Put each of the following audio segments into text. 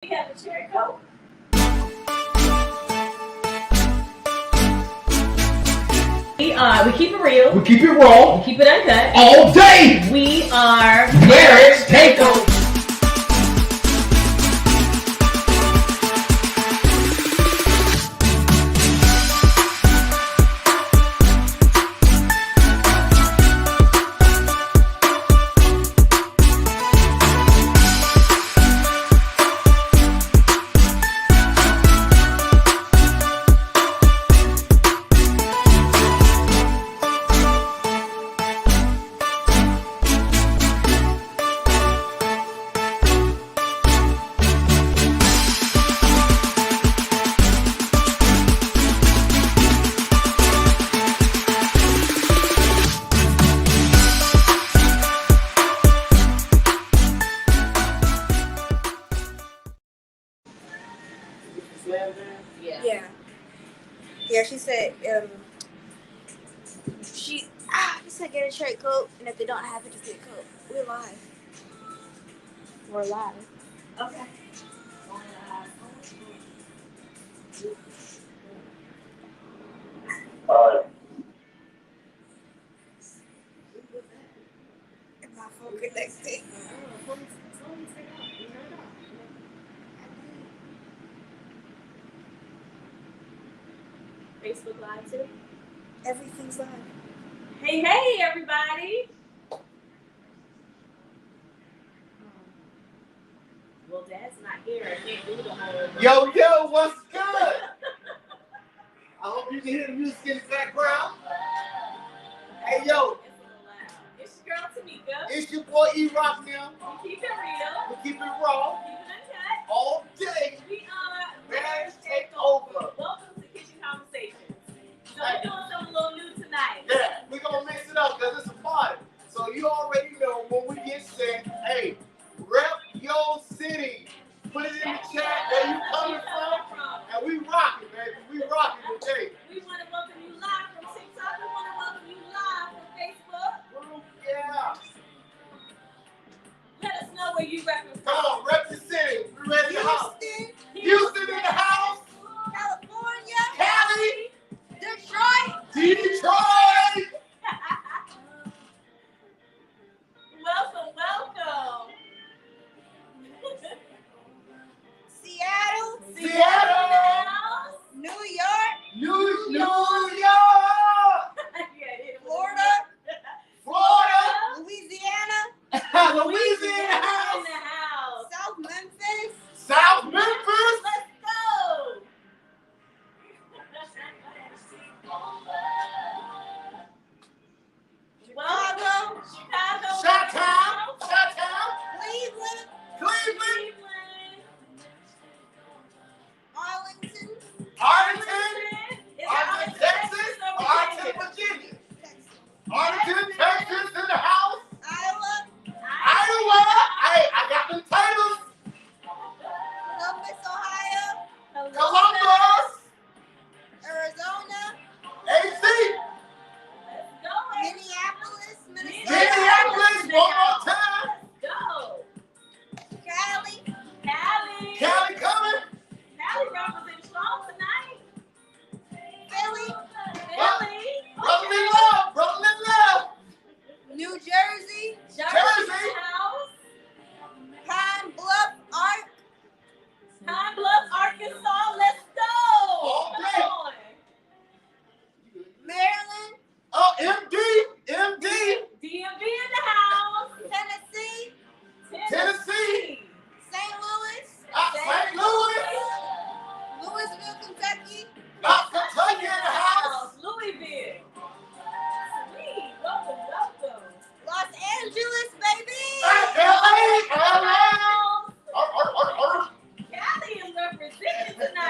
We have a cherry coke. We keep it real. We keep it raw. We keep it uncut. All day. We are Marriage Takeover. Yeah, she said, he said get a cherry coke, and if they don't have it, just get a coke. We're live. We're live. okay. If my phone connected. Facebook Live too. Everything's live. Hey, everybody. Well, Dad's not here. I can't do the whole. Yo, what's good? I hope you can hear the music in the background. Hey, yo. It's a little loud. It's your girl, Tamika. It's your boy E-Rock now. We keep it real. We keep it raw. Keep it uncut. All day. We are Marriage Takeover. Welcome to Kitchen Conversations. So we're doing something a little new tonight. Yeah, we're going to mix it up because it's a party. So you already know when we get set, hey, rep your city. Put it in the chat where you coming from. And we rocking, baby. We rocking today. We want to welcome you live from TikTok. We want to welcome you live from Facebook. Ooh, yeah. Let us know where you represent. Come on, rep the city. We ready to house. Houston, Houston in the house. California, Cali. Detroit. Detroit. Welcome. Seattle, Seattle. New York, New York. Florida, Florida. Louisiana, Louisiana house. In the house. South Memphis, South Memphis. Let's go. Chicago, Chicago. Chi-town. Cleveland, Cleveland. Arlington, Arlington, Texas, Arlington, Virginia. Texas, Arlington, Texas in the house. Iowa, Iowa. Hey, I got the titles. Columbus, Ohio, Columbus. Arizona, AC. Minneapolis, Minnesota, Minneapolis, one more time. Go. Cali, Cali coming. Cali representing strong tonight. Philly, Brotherly love. New Jersey, Jersey house. Pine Bluff, Pine Bluff, Arkansas. Let's go. All Come day. on. Maryland, Oh, MD. DMV in the house. Tennessee, Tennessee. St. Louis, St. Louis. Louisville, Kentucky, Kentucky in the house. Louisville. Sweet. Welcome. Los Angeles, baby. LA. Cali is representing tonight.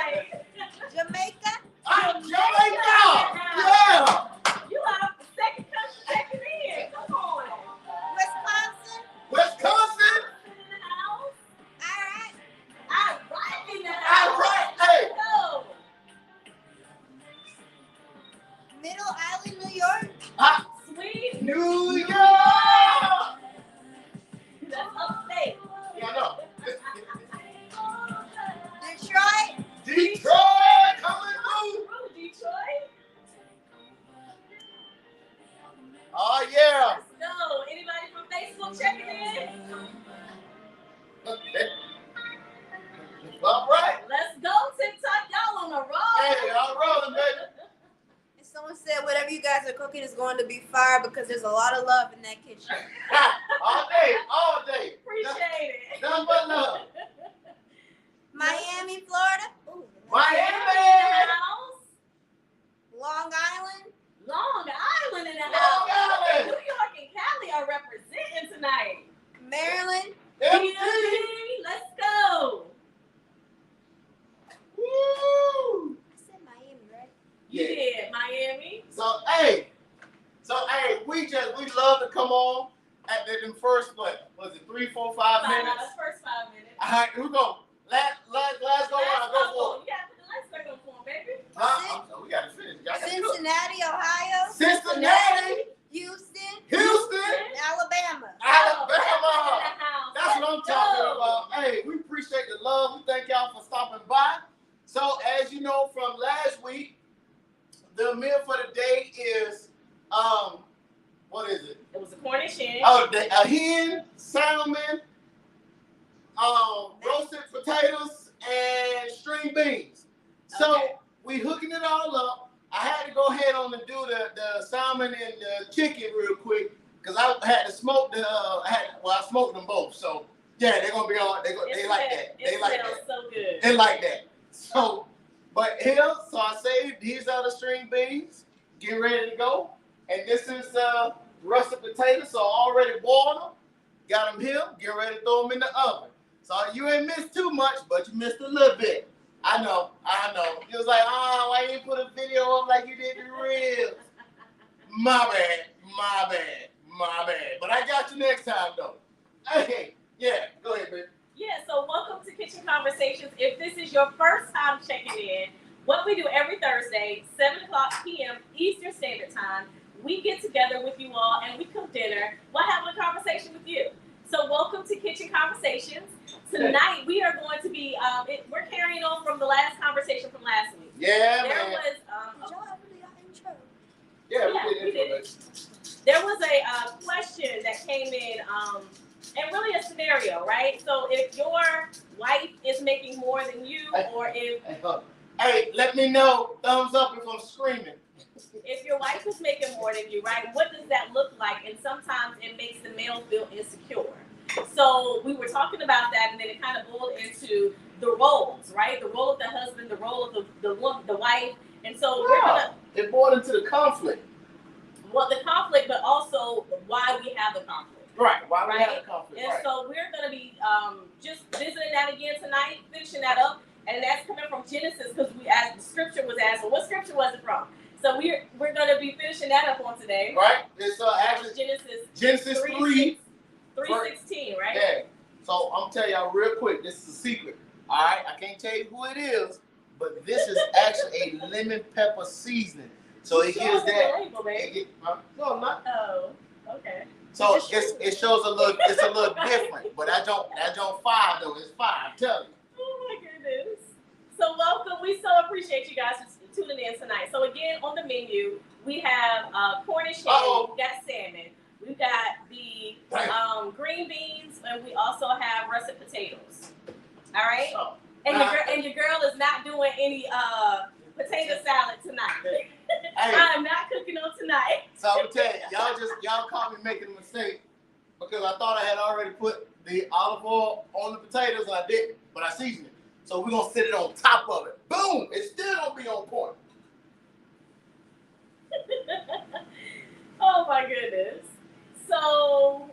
whatever you guys are cooking is going to be fire because there's a lot of love in that kitchen. All day, all day. Appreciate it. Nothing but love. Miami, Florida. Ooh, Miami. House. Long Island. Long Island in the Long house. Island. New York and Cali are representing tonight. Maryland. MT. Let's go. Woo. I said Miami, right? You did Miami. So hey, we love to come on at the first was it 3, 4, 5 minutes? First 5 minutes. All right, here we go. Let's go around. Go for it. You got to put the lights back on for him, baby. We got to finish. Y'all gotta cook. Cincinnati, Ohio. Cincinnati, Houston. Houston, Alabama. Alabama. In the house. That's what I'm talking about. Hey, we appreciate the love. We thank y'all for stopping by. So, as you know from last week, the meal for the day is, what is it? It was a Cornish hen. Oh, a hen, salmon, roasted potatoes, and string beans. So, Okay. we hooking it all up. I had to go ahead on and do the salmon and the chicken real quick because I had to smoke I smoked them both. So, yeah, they're going to be on. They like that. They like that. So good. They like that. So, but here, so I saved, these are the string beans. Get ready to go. And this is russet potatoes. So I already boiled them. Got them here. Get ready to throw them in the oven. So you ain't missed too much, but you missed a little bit. I know. It was like, why you didn't put a video up like you did the reels? My bad. But I got you next time, though. Hey, yeah, go ahead, baby. Yeah, so welcome to Kitchen Conversations. If this is your first time checking in, what we do every Thursday, 7 o'clock p.m. Eastern Standard Time, we get together with you all and we cook dinner while having a conversation with you. So welcome to Kitchen Conversations. Tonight we are going to be, we're carrying on from the last conversation from last week. Yeah, There man. was, Did y'all ever do your intro? Yeah, we did it. There was a question that came in, and really a scenario, right? So if your wife is making more than you, or Hey, let me know. Thumbs up if I'm screaming. if your wife is making more than you, right? What does that look like? And sometimes it makes the male feel insecure. So we were talking about that, and then it kind of boiled into the roles, right? The role of the husband, the role of the wife, and so we're gonna. It boiled into the conflict. Well, the conflict, but also why we have the conflict. Right. Why we Right? have the conflict. And Right. so we're going to be just visiting that again tonight, finishing that up, and that's coming from Genesis because we asked, the scripture was asked, well, what scripture was it from? So we're going to be finishing that up on today. Right. It's actually Genesis 3. 3:16, right? Yeah. So I'm telling y'all real quick, this is a secret. All right. I can't tell you who it is, but this is actually a lemon pepper seasoning. So it gives that. Label, baby. No, I'm not. Oh, okay. So it shows a little. It's a little different, but I don't 5 though. It's 5. Tell you. Oh my goodness. So welcome. We so appreciate you guys for tuning in tonight. So again, on the menu, we have Cornish hen, we've got salmon, we've got the green beans, and we also have russet potatoes. All right. Oh. And your girl is not doing any potato salad tonight. Hey. I am not cooking on tonight. So I'm gonna tell you, y'all caught me making a mistake because I thought I had already put the olive oil on the potatoes and I didn't, but I seasoned it. So we're gonna sit it on top of it. Boom! It's still gonna be on point. Oh my goodness. So,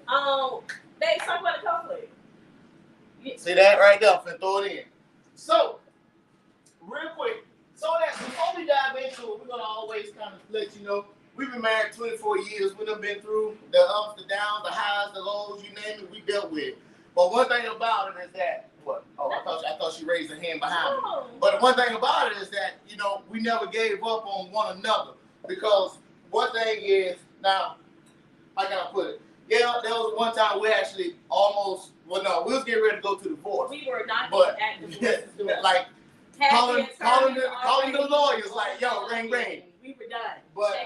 babe, talk about the conflict. See that right there? I'm finna throw it in. So, real quick, so that before we dive into it, we're gonna always kind of let you know we've been married 24 years. We've been through the ups, the downs, the highs, the lows, you name it, we dealt with. But one thing about it is that what? Oh, I thought she raised her hand behind me. But one thing about it is that we never gave up on one another because one thing is now, how can I put it? Yeah, there was one time we actually almost. Well, no, we was getting ready to go to divorce. We were not But at divorce. like calling the lawyers like, yo, ring. We were done. But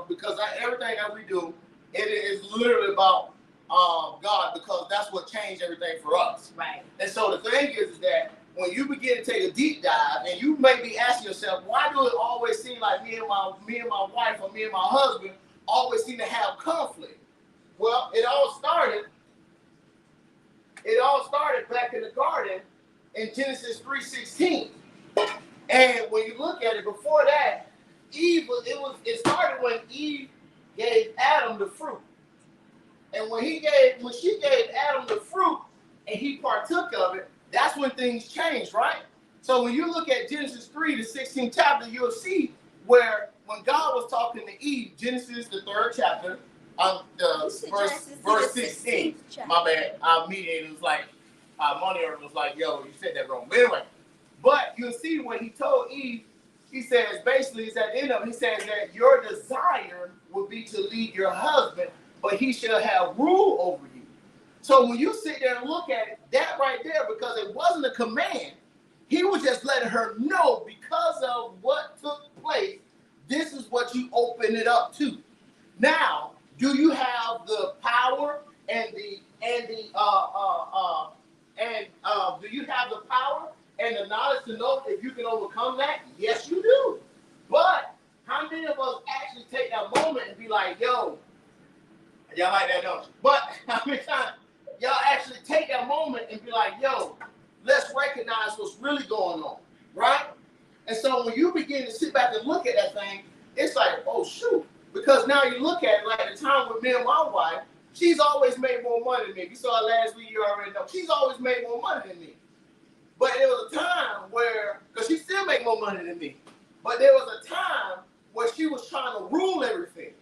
because everything that we do, it is literally about God because that's what changed everything for us. Right. And so the thing is that when you begin to take a deep dive, and you may be asking yourself, why do it always seem like me and my wife or me and my husband always seem to have conflict? Well, it all started back in the garden in Genesis 3:16. And when you look at it, before that, it started when Eve gave Adam the fruit. And when she gave Adam the fruit and he partook of it, that's when things changed, right? So when you look at Genesis 3, the 16th chapter, you'll see where when God was talking to Eve, Genesis, the 3rd chapter, verse 16. My bad. Our meeting was like, our monitor was like, yo, you said that wrong. But anyway, but you'll see when he told Eve, he says, basically, it's at the end of it, he says that your desire will be to lead your husband, but he shall have rule over you. So when you sit there and look at it, that right there, because it wasn't a command, he was just letting her know because of what took place, this is what you open it up to. Now, do you have the power and do you have the power and the knowledge to know if you can overcome that? Yes, you do. But how many of us actually take that moment and be like, yo, y'all like that, don't you? But how many times y'all actually take that moment and be like, yo, let's recognize what's really going on, right? And so when you begin to sit back and look at that thing, it's like, oh, shoot. Because now you look at it, like the time with me and my wife, she's always made more money than me. You saw it last week, you already know. She's always made more money than me. But there was a time where, because she still make more money than me, but there was a time where she was trying to rule everything.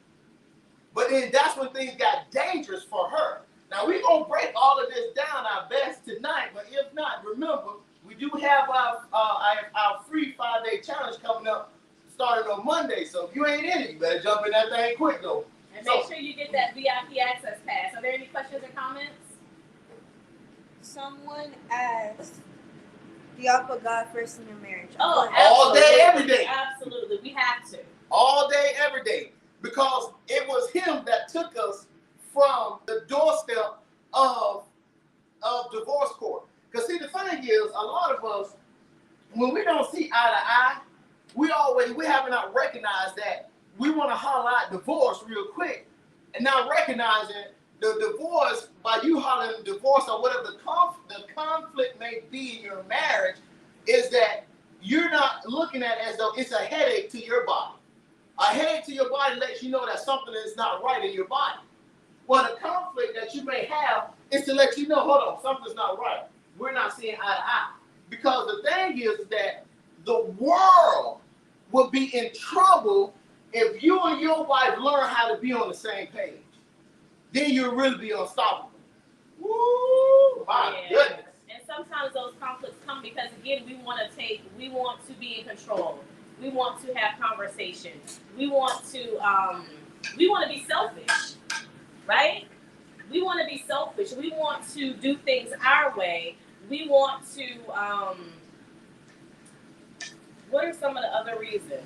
But then that's when things got dangerous for her. Now, we're going to break all of this down our best tonight, but if not, remember, we do have our free 5-day challenge coming up starting on Monday. So if you ain't in it, you better jump in that thing quick, though. And make sure you get that VIP access pass. Are there any questions or comments? Someone asked, do y'all put God first in your marriage? Oh, all day, every day. Absolutely. We have to. All day, every day. Because it was him that took us from the doorstep of divorce court. Because see, the thing is, a lot of us, when we don't see eye to eye, we haven't not recognized that we want to holler out divorce real quick, and not recognizing the divorce, by you hollering divorce or whatever the conflict may be in your marriage, is that you're not looking at it as though it's a headache to your body. A headache to your body lets you know that something is not right in your body. Well, the conflict that you may have is to let you know, hold on, something's not right. We're not seeing eye to eye. Because the thing is that the world will be in trouble if you and your wife learn how to be on the same page. Then you'll really be unstoppable. Woo! My goodness. And sometimes those conflicts come because, again, we want to be in control. We want to have conversations. We want to be selfish, right? We want to be selfish. We want to do things our way. We want to, what are some of the other reasons?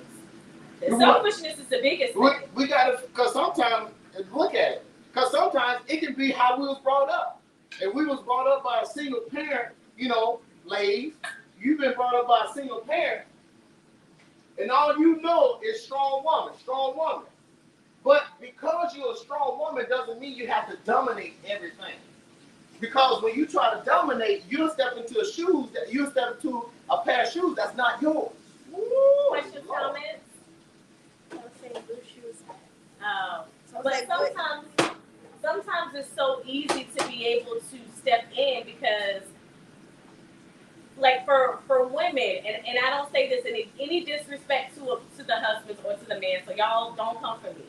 The selfishness is the biggest thing. We got to, because sometimes, look at it, because sometimes it can be how we was brought up. If we was brought up by a single parent, ladies, you've been brought up by a single parent, and all you know is strong woman. But because you're a strong woman doesn't mean you have to dominate everything. Because when you try to dominate, you'll step into a pair of shoes that's not yours. Woo, questions, comments? But sometimes it's so easy to be able to step in because, like for women, and I don't say this in any disrespect to the husbands or to the men, so y'all don't come for me.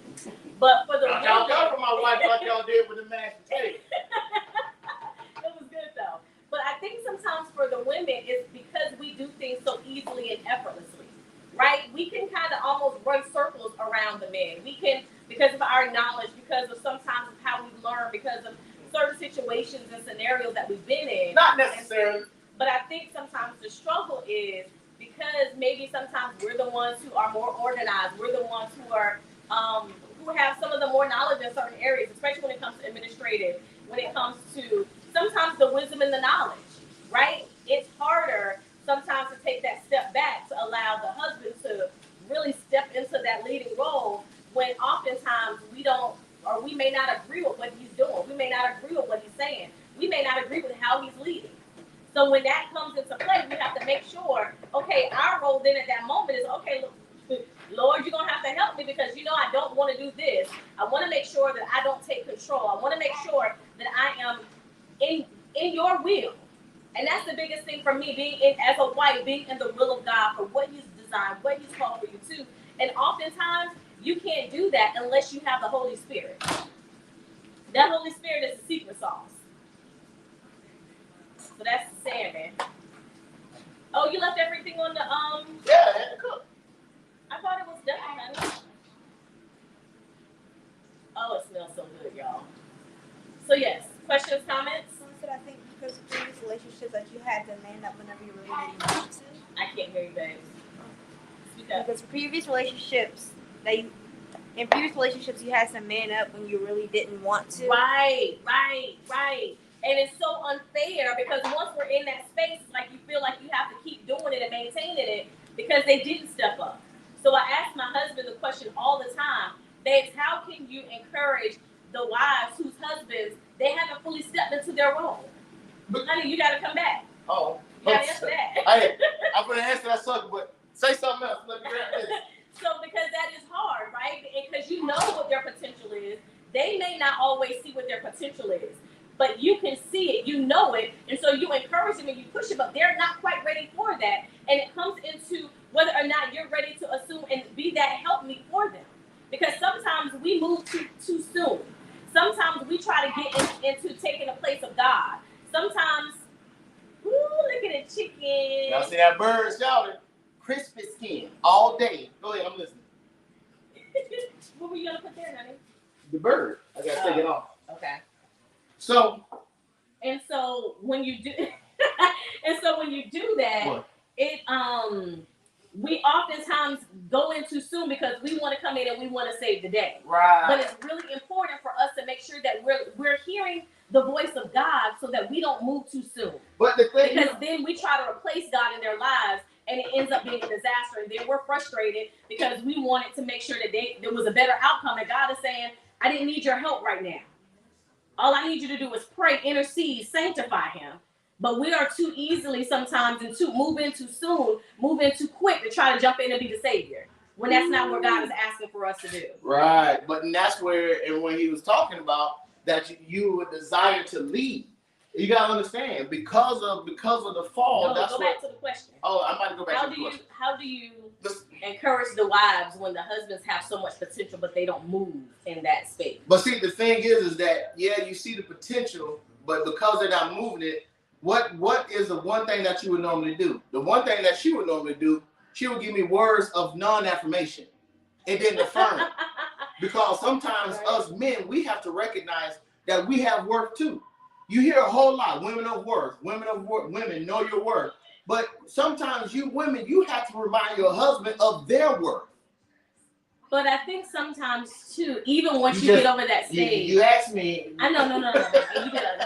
But for the women, y'all come for my wife like y'all did with the mashed potatoes. It was good though. But I think sometimes for the women, it's because we do things so easily and effortlessly, right? We can kind of almost run circles around the men. We can, because of our knowledge, because of sometimes how we learn, because of certain situations and scenarios that we've been in. Not necessarily. But I think sometimes the struggle is because maybe sometimes we're the ones who are more organized. We're the ones who are who have some of the more knowledge in certain areas, especially when it comes to administrative, when it comes to sometimes the wisdom and the knowledge, right? It's harder sometimes to take that step back to allow the husband to really step into that leading role when oftentimes we don't, or we may not agree with what he's doing. We may not agree with what he's saying. We may not agree with how he's leading. So when that comes into play, we have to make sure, okay, our role then at that moment is, okay, Lord, you're going to have to help me because I don't want to do this. I want to make sure that I don't take control. I want to make sure that I am in your will. And that's the biggest thing for me, being as a wife, being in the will of God for what he's designed, what he's called for you to. And oftentimes, you can't do that unless you have the Holy Spirit. That Holy Spirit is the secret sauce. So that's the saying, man. Oh, you left everything on the Yeah, I had to cook. I thought it was done, honey. Oh, it smells so good, y'all. So yes, questions, comments? I think because of previous relationships that you had to man up whenever you really didn't want to. I can't hear you, babe. Because previous relationships in previous relationships you had to man up when you really didn't want to. Right. And it's so unfair because once we're in that space, it's like you feel like you have to keep doing it and maintaining it because they didn't step up. So I ask my husband the question all the time, babes, how can you encourage the wives whose husbands, they haven't fully stepped into their role? But, honey, you got to come back. Oh. You got to answer that. I'm going to answer that sucker, but say something else. Let me grab this. So because that is hard, right? Because you know what their potential is. They may not always see what their potential is, but you can see it, you know it, and so you encourage them and you push them, but they're not quite ready for that. And it comes into whether or not you're ready to assume and be that helpmeet for them. Because sometimes we move too soon. Sometimes we try to get into taking the place of God. Sometimes, ooh, look at the chicken. Y'all see that bird shouting? Crispy skin all day. Go ahead, I'm listening. What were you gonna put there, honey? The bird. I gotta take it off. Okay. So when you do that, what? We oftentimes go in too soon because we want to come in and we want to save the day. Right. But it's really important for us to make sure that we're hearing the voice of God so that we don't move too soon. But the thing because then we try to replace God in their lives and it ends up being a disaster. And then we're frustrated because we wanted to make sure that there was a better outcome. And God is saying, I didn't need your help right now. All I need you to do is pray, intercede, sanctify him. But we are too easily sometimes move in too soon, move in too quick to try to jump in and be the savior. When that's not what God is asking for us to do. Right. But that's where, and when he was talking about that you would desire to lead, you gotta understand because of the fall. No, that's go back to the question. Oh, I'm about to go back to the question. How do you encourage the wives when the husbands have so much potential but they don't move in that space? But see, the thing is that you see the potential, but because they're not moving it, what is the one thing that you would normally do? The one thing that she would normally do, she would give me words of non-affirmation. It didn't affirm. Because sometimes us men, we have to recognize that we have worth too. You hear a whole lot, women of worth, women know your worth. But sometimes you women, you have to remind your husband of their worth. But I think sometimes too, even once you get over that stage. You asked me. I know, no.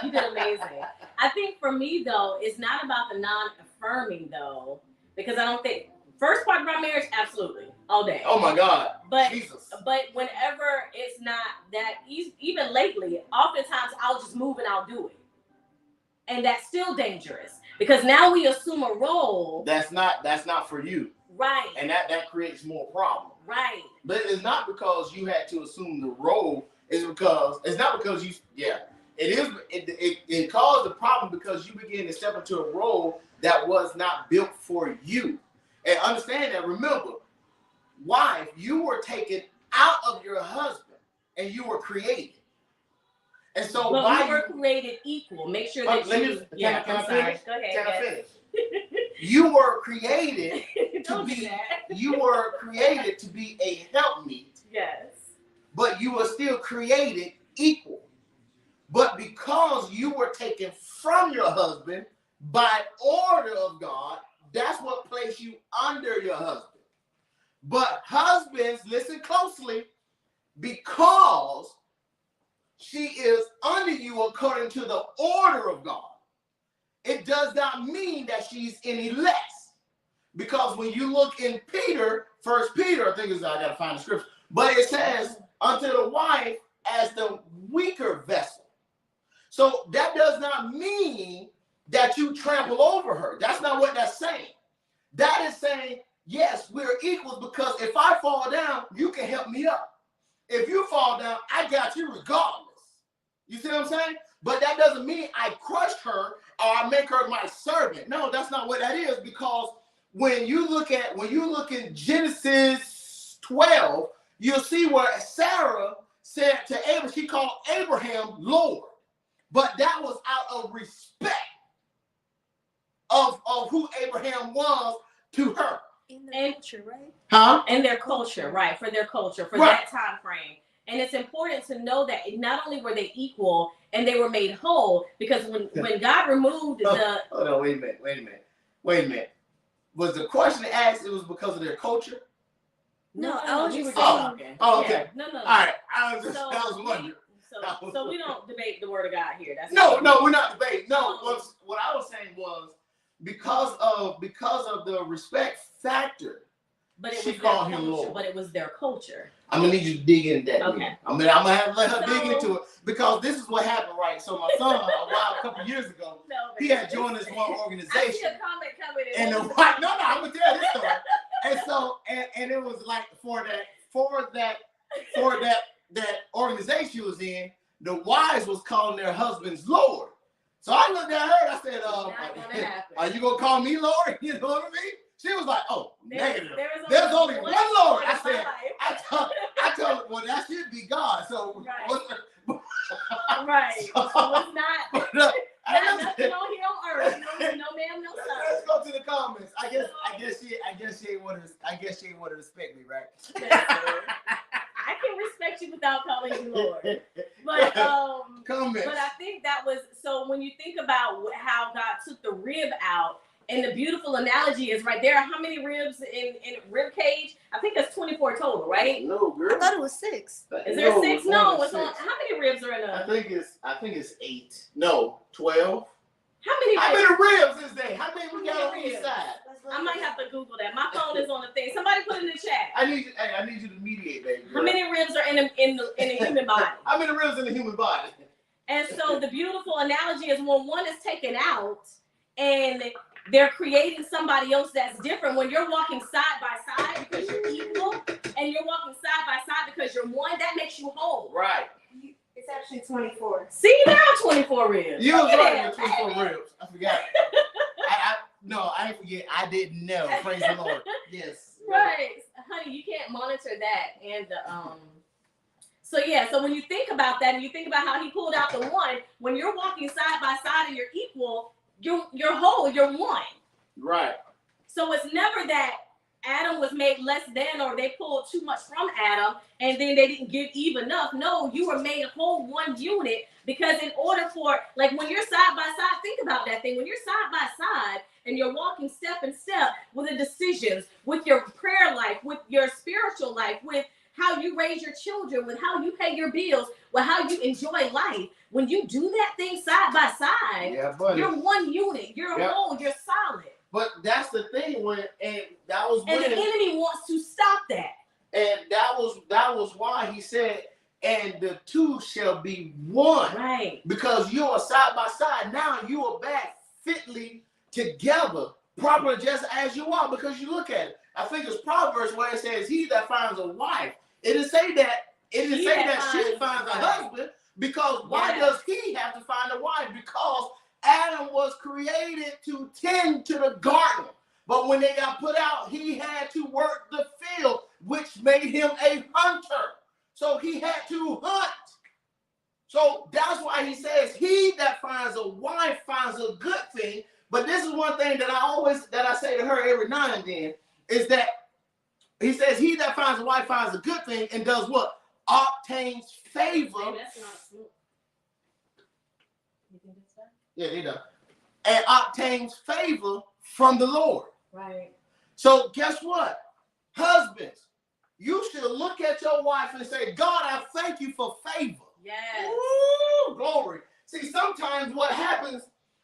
You did amazing. I think for me though, it's not about the non-affirming though, because I don't think first part of our marriage, absolutely, all day. Oh my God. But Jesus. But whenever it's not that easy, even lately, oftentimes I'll just move and I'll do it. And that's still dangerous because now we assume a role. That's not for you. Right. And that creates more problems. Right. But it's not because you had to assume the role. It's not because you. Yeah. It caused the problem because you began to step into a role that was not built for you. And understand that. Remember, wife, you were taken out of your husband and you were created. And so but we were created equal. Make sure that can I finish? Go ahead. Can I finish? You were created to be. You were created to be a helpmeet. Yes. But you were still created equal. But because you were taken from your husband by order of God, that's what placed you under your husband. But husbands, listen closely, because she is under you according to the order of God, it does not mean that she's any less. Because when you look in Peter, First Peter, I think it's, I gotta find the scripture, but it says unto the wife as the weaker vessel. So that does not mean that you trample over her. That's not what that's saying. That is saying, yes, we're equals, because if I fall down, you can help me up. If you fall down, I got you regardless. You see what I'm saying? But that doesn't mean I crush her or I make her my servant. No, that's not what that is, because when you look in Genesis 12, you'll see where Sarah said to Abraham, she called Abraham Lord. But that was out of respect of who Abraham was to her. In their culture, right? Huh? And their culture, right? For their culture, for Right. that time frame. And it's important to know that not only were they equal and they were made whole, because when God removed the... Hold on, wait a minute. Was the question asked, it was because of their culture? No, I was we were just just saying. talking. Oh, okay. Yeah, no. All right, I was So wondering. So we don't debate the word of God here. That's No, we're not debating. No, what I was saying was because of the respect factor. But it She was called their him culture. Lord. But it was their culture. I'm gonna need you to dig into that. Okay. I'm gonna have to let her dig So- into it, because this is what happened, right? So my son, a couple years ago, No, he had joined this one I see organization. a comment coming in. And the wife, no, I'm gonna tell this story. And so, and it was like for that organization she was in, the wives was calling their husbands Lord. So I looked at her and I said, Not gonna happen. are you gonna call me Lord? You know what I mean? She was like, oh, negative. There's only one Lord. I said, life. I told her, well, that should be God. So Right. what's Right. So it's not nothing nothing on here on earth. No ma'am, no sir. Let's go to the comments. I guess she ain't want to respect me, right? I can respect you without calling you Lord. But Comments. But I think that was, so when you think about how God took the rib out, and the beautiful analogy is, right there are how many ribs in rib cage? I think that's 24 total, right? No, girl. I thought it was 6. Is there 6? No, it's six. on. How many ribs are in I a? think it's 8. No, 12. How many How ribs? many ribs is there? How many we got on each ribs? side? I might have to Google that. My phone is on the thing. Somebody put it in the chat. I need you to mediate, baby. How many ribs are in a human body? How many ribs in the human body? And so the beautiful analogy is when one is taken out and they're creating somebody else that's different. When you're walking side by side because you're equal, and you're walking side by side because you're one, that makes you whole. Right. It's actually 24. See, now 24 ribs. You was Look right at with that. 24 ribs. I forgot. I didn't forget. I didn't know. Praise the Lord. Yes. Right. Honey, you can't monitor that. And so yeah, so when you think about that and you think about how he pulled out the one, when you're walking side by side and you're equal, you're whole, you're one. Right. So it's never that Adam was made less than, or they pulled too much from Adam and then they didn't give Eve enough. No, you were made whole, one unit, because in order for, like when you're side by side, think about that thing. When you're side by side and you're walking step in step with the decisions, with your prayer life, with your spiritual life, with how you raise your children, with how you pay your bills, with how you enjoy life. When you do that thing side by side, you're one unit, you're whole, you're solid. But that's the thing and the enemy wants to stop that. And that was why he said, and the two shall be one. Right. Because you are side by side. Now you are back fitly together, properly just as you are, because you look at it. I think it's Proverbs where it says, he that finds a wife. It didn't say that she finds a husband, because why does he have to find a wife? Because Adam was created to tend to the garden. But when they got put out, he had to work the field, which made him a hunter. So he had to hunt. So that's why he says, he that finds a wife finds a good thing. But this is one thing that I say to her every now and then, is that he says, he that finds a wife finds a good thing and does what? Obtains favor. Hey, that's not smooth. You think it's that? Yeah, he does. And obtains favor from the Lord. Right. So guess what? Husbands, you should look at your wife and say, God, I thank you for favor. Yes. Woo, glory. See, sometimes what happens,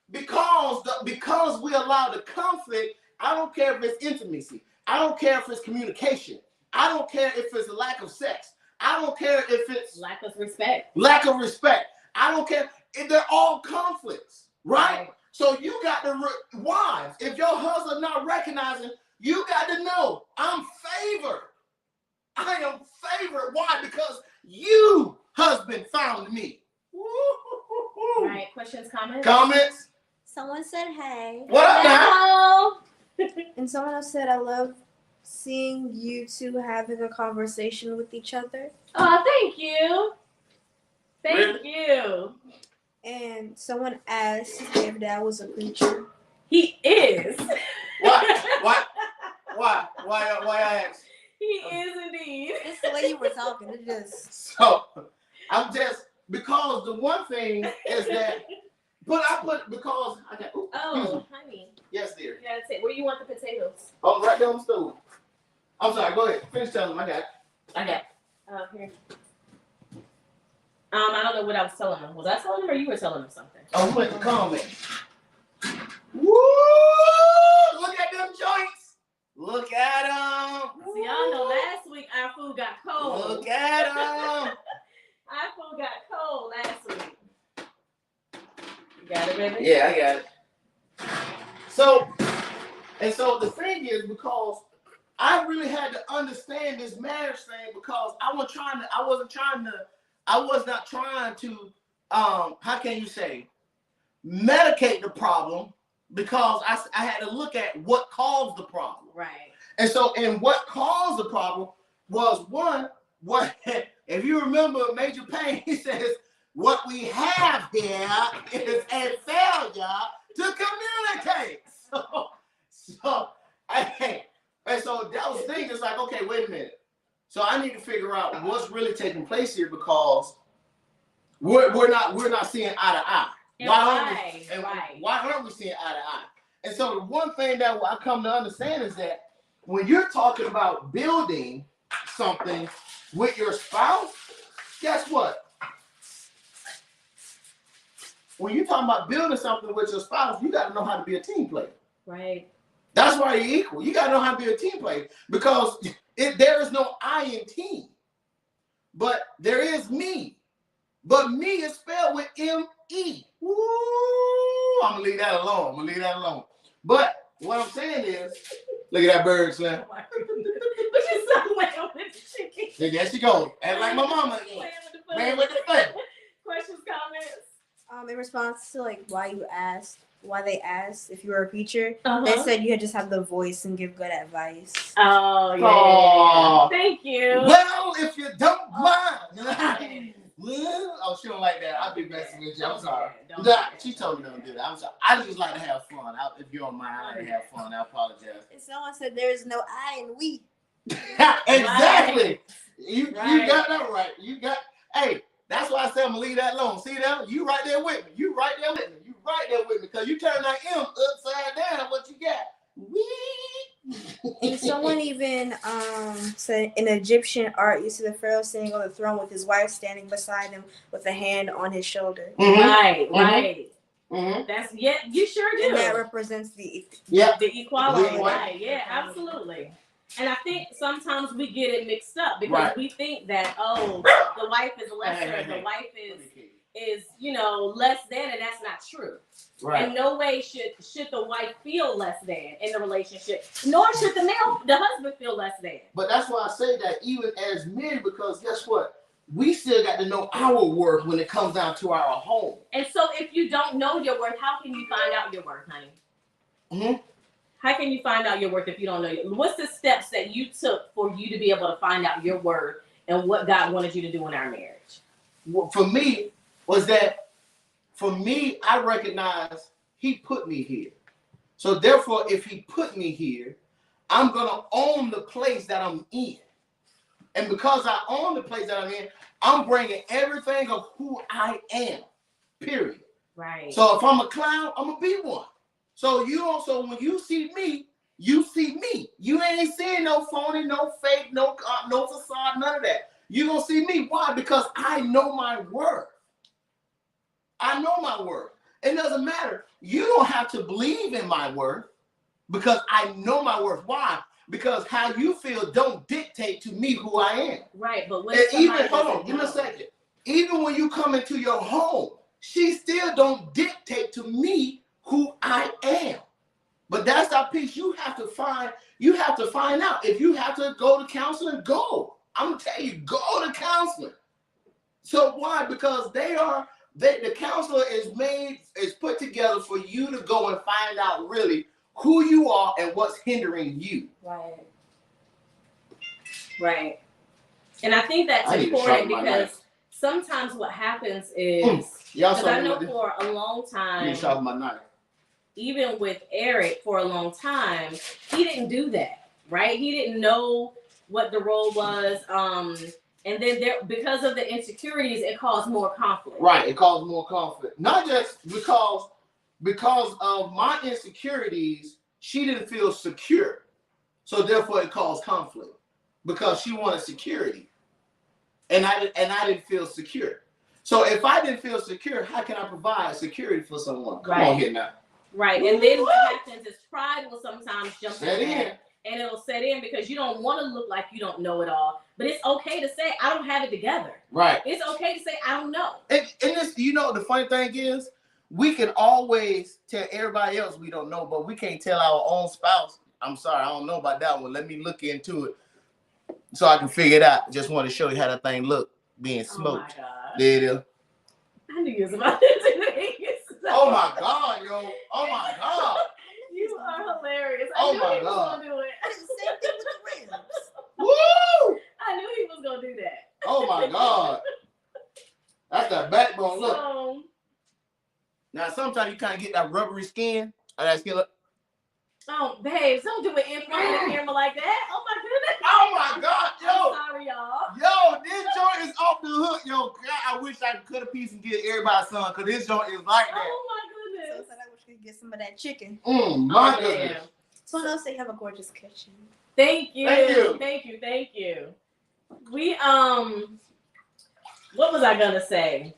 because we allow the conflict I don't care if it's intimacy. I don't care if it's communication. I don't care if it's a lack of sex. I don't care if it's lack of respect. Lack of respect. I don't care. They're all conflicts, right? So you got to, wives, if your husband not recognizing, you got to know, I'm favored. I am favored. Why? Because you, husband, found me. All right, questions, comments? Comments? Someone said, hey. What up, now? Hello. And someone else said, I love seeing you two having a conversation with each other. Oh, thank you. Thank you. And someone asked if Dad was a preacher. He is. What? Why I asked? He is indeed. It's the way you were talking. It just. So, I'm just, because the one thing is that, because I got, honey. Yes, dear. Yeah, that's it. Where you want the potatoes? Oh, right down the stove. I'm sorry, go ahead. Finish telling them. I got it. Here. I don't know what I was telling them. Was I telling them or you were telling them something? Oh, you went to comment. Woo! Look at them joints. Look at them. See, y'all know last week our food got cold. Look at them. Our food got cold last week. You got it, baby? Yeah, I got it. So the thing is, because I really had to understand this marriage thing, because I was not trying to how can you say, medicate the problem, because I had to look at what caused the problem. Right. And so, what caused the problem was what if you remember Major Payne, he says, what we have here is a failure to communicate. So that was the thing. It's like, okay, wait a minute. So I need to figure out what's really taking place here, because we're not seeing eye to eye. Why aren't we seeing eye to eye? And so the one thing that I come to understand is that when you're talking about building something with your spouse, guess what? When you're talking about building something with your spouse, you got to know how to be a team player. Right. That's why you're equal. You got to know how to be a team player, because there is no I in team, but there is me. But me is spelled with M-E. Woo! I'm going to leave that alone. But what I'm saying is, look at that bird, Slim. But you so well with the chicken. There she goes. Act like my mama again. Man with the foot. Questions, comments? In response to why they asked if you were a preacher, Uh-huh. they said you had just have the voice and give good advice. Oh, yeah. Oh. Thank you. Well, if you don't mind. Oh, she don't like that. I'll be messing with you. I'm sorry. She told me don't do that. I'm sorry. I just like to have fun. If you don't mind, I like to have fun. I apologize. And someone said there is no I in we. Exactly. Right. You got that right. Hey, that's why I said I'm gonna leave that alone. See that? You right there with me. Because you turn that M upside down, what you got? And someone even said in Egyptian art, you see the pharaoh sitting on the throne with his wife standing beside him with a hand on his shoulder. Mm-hmm. Right. Mm-hmm. That's you sure do. And that represents the equality. Right. Yeah, absolutely. And I think sometimes we get it mixed up, because we think that the wife is lesser, the wife is less than, and that's not true. Right. In no way should the wife feel less than in the relationship, nor should the husband feel less than. But that's why I say that even as men, because guess what? We still got to know our worth when it comes down to our home. And so if you don't know your worth, how can you find out your worth, honey? Mm-hmm. How can you find out your worth if you don't know what's the steps that you took for you to be able to find out your worth and what God wanted you to do in our marriage? Well, for me, I recognize he put me here. So therefore, if he put me here, I'm going to own the place that I'm in. And because I own the place that I'm in, I'm bringing everything of who I am, period. Right. So if I'm a clown, I'm going to be one. So when you see me, you see me. You ain't seeing no phony, no fake, no facade, none of that. You gonna see me. Why? Because I know my worth. I know my worth. It doesn't matter. You don't have to believe in my worth. because I know my worth. Why? Because how you feel don't dictate to me who I am. Right, but And even, hold on, give me a second. Even when you come into your home, she still don't dictate to me who I am. But that's our piece. You have to find out. If you have to go to counseling, go. I'm gonna tell you, go to counseling. So why? Because the counselor is put together for you to go and find out really who you are and what's hindering you. Right. Right. And I think that's important because sometimes what happens is, because I know for a long time, even with Eric for a long time, he didn't do that, right? He didn't know what the role was. And then because of the insecurities, it caused more conflict. Right, it caused more conflict. Not just because of my insecurities, she didn't feel secure. So therefore it caused conflict. Because she wanted security. And I didn't feel secure. So if I didn't feel secure, how can I provide security for someone? Come on here now. Right. And then what happens is pride will sometimes jump in. And it'll set in because you don't want to look like you don't know it all. But it's okay to say, I don't have it together. Right. It's okay to say, I don't know. And this, the funny thing is, we can always tell everybody else we don't know, but we can't tell our own spouse, I'm sorry, I don't know about that one. Let me look into it so I can figure it out. Just want to show you how that thing look being smoked. Oh my God. There it is. I knew you was about to do that. Oh my God, yo. Oh my God. You are hilarious. Oh I knew my he was God. gonna do it. Same thing with the ribs. Woo! I knew he was gonna do that. Oh my God. That's that backbone. Look. So, now sometimes you kind of get that rubbery skin. That skin look. Oh, babes, don't do it in front of the camera like that. Oh my goodness. Oh my God, yo. I'm sorry, y'all. Yo, this joint is off the hook, yo. God, I wish I could cut a piece and get everybody some, because this joint is like that. Oh my goodness. So I wish we could get some of that chicken. My goodness. So else they have a gorgeous kitchen. Thank you. Thank you. Thank you. Thank you. We what was I gonna say?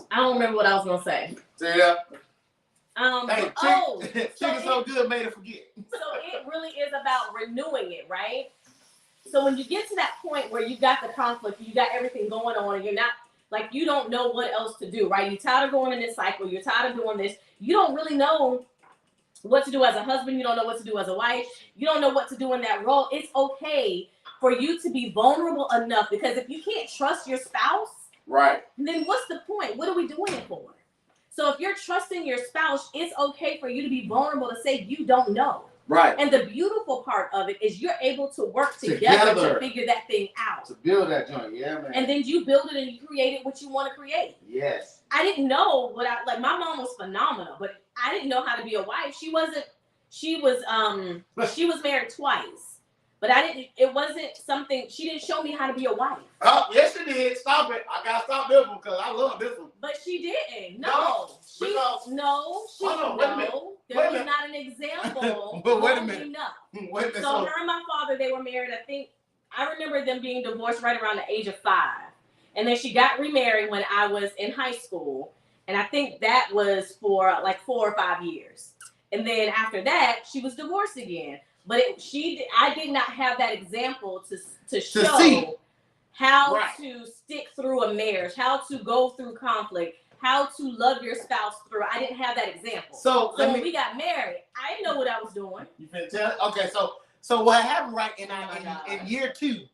I don't remember what I was gonna say. Yeah. Hey, chicken so good made her forget. So it really is about renewing it, right? So when you get to that point where you got the conflict, you got everything going on, and you're not like you don't know what else to do, right? You're tired of going in this cycle. You're tired of doing this. You don't really know what to do as a husband. You don't know what to do as a wife. You don't know what to do in that role. It's okay for you to be vulnerable enough, because if you can't trust your spouse, right, then what's the point? What are we doing it for? So if you're trusting your spouse, it's okay for you to be vulnerable to say you don't know. Right. And the beautiful part of it is you're able to work together to figure that thing out. To build that joint, yeah, man. And then you build it and you create it what you want to create. Yes. I didn't know what my mom was phenomenal, but I didn't know how to be a wife. She was married twice. But it wasn't something, she didn't show me how to be a wife. Oh, yes, she did. Stop it. I got to stop this one because I love this one. But she didn't. There was not an example. But wait a minute. Wait a minute. So her and my father, they were married, I remember them being divorced right around the age of 5. And then she got remarried when I was in high school. And I think that was for like 4 or 5 years. And then after that, she was divorced again. But I did not have that example to show how to stick through a marriage, how to go through conflict, how to love your spouse through. I didn't have that example. So when we got married, I didn't know what I was doing. You finna tell? Okay, so what happened in year 2,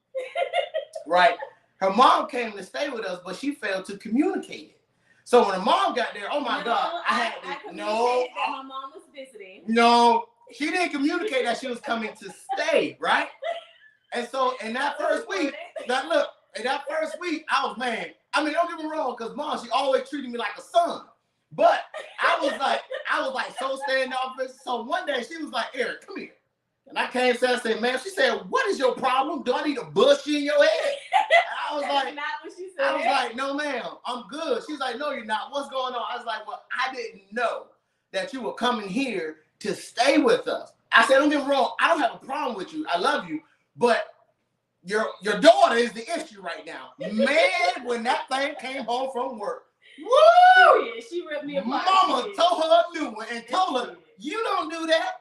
right? Her mom came to stay with us, but she failed to communicate it. So when the mom got there, oh my God, I communicated that my mom was visiting. No. She didn't communicate that she was coming to stay, right? And so in that first week, I was mad. I mean, don't get me wrong, because Mom, she always treated me like a son. But I was like so standoffish. So one day she was like, Eric, come here. And I came to her and said, man, she said, what is your problem? Do I need a bush in your head? And I was like, not what she said. I was like, no, ma'am, I'm good. She's like, no, you're not. What's going on? I was like, well, I didn't know that you were coming here to stay with us. I said, don't get me wrong, I don't have a problem with you. I love you, but your daughter is the issue right now. Man, when that thing came home from work, woo! She ripped me apart. Mama told her a new one and told her, You don't do that.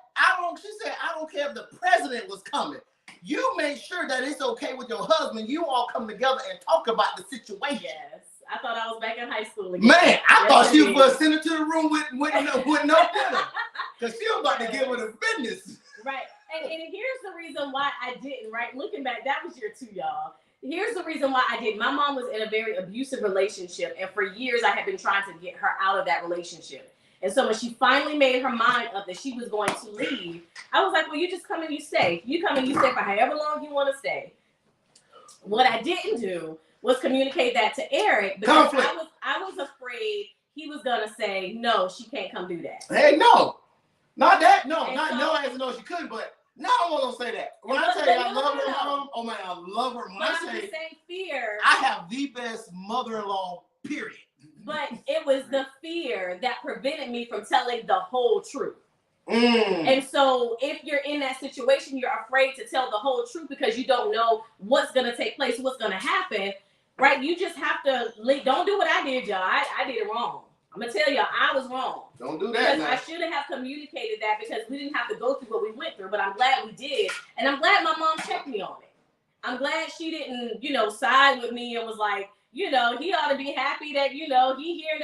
She said, I don't care if the president was coming. You make sure that it's okay with your husband. You all come together and talk about the situation. Yes. I thought I was back in high school again. Man, I thought she was going to send her to the room with no dinner. Because she was about to give her the business. Right. And here's the reason why I didn't, right? Looking back, that was year 2, y'all. Here's the reason why I didn't. My mom was in a very abusive relationship. And for years, I had been trying to get her out of that relationship. And so when she finally made her mind up that she was going to leave, I was like, well, you just come and you stay. You come and you stay for however long you want to stay. What I didn't do was communicate that to Eric because I was afraid he was going to say, no, she can't come do that. Hey, no. Not that. No, as no, she couldn't, but no, I won't say that. When I say I love her mom, oh man, I love her. When I say the same fear, I have the best mother-in-law, period. But it was the fear that prevented me from telling the whole truth. And so if you're in that situation, you're afraid to tell the whole truth because you don't know what's going to take place, what's going to happen, right? You just have to, don't do what I did, y'all. I did it wrong. I'm going to tell y'all, I was wrong. Don't do that, because I should have communicated that because we didn't have to go through what we went through, but I'm glad we did. And I'm glad my mom checked me on it. I'm glad she didn't, side with me and was like, he ought to be happy that, he here.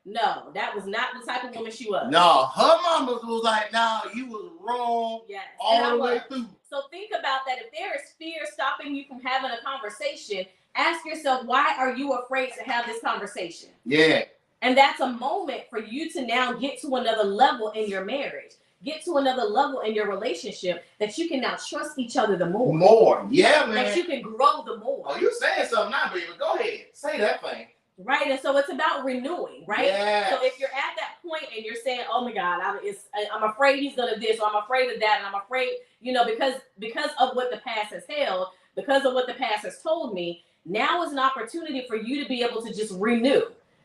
No, that was not the type of woman she was. No, her mama was like, no, you was wrong all the way through. So think about that. If there is fear stopping you from having a conversation, ask yourself, why are you afraid to have this conversation? Yeah. And that's a moment for you to now get to another level in your marriage. Get to another level in your relationship that you can now trust each other the more. More, yeah, man. That you can grow the more. Oh, you're saying something now, baby. Go ahead. Say that thing. Right, and so it's about renewing, right? Yes. So if you're at that point and you're saying, oh my God, I'm afraid he's going to this, or I'm afraid of that, and I'm afraid, because of what the past has held, because of what the past has told me, now is an opportunity for you to be able to just renew.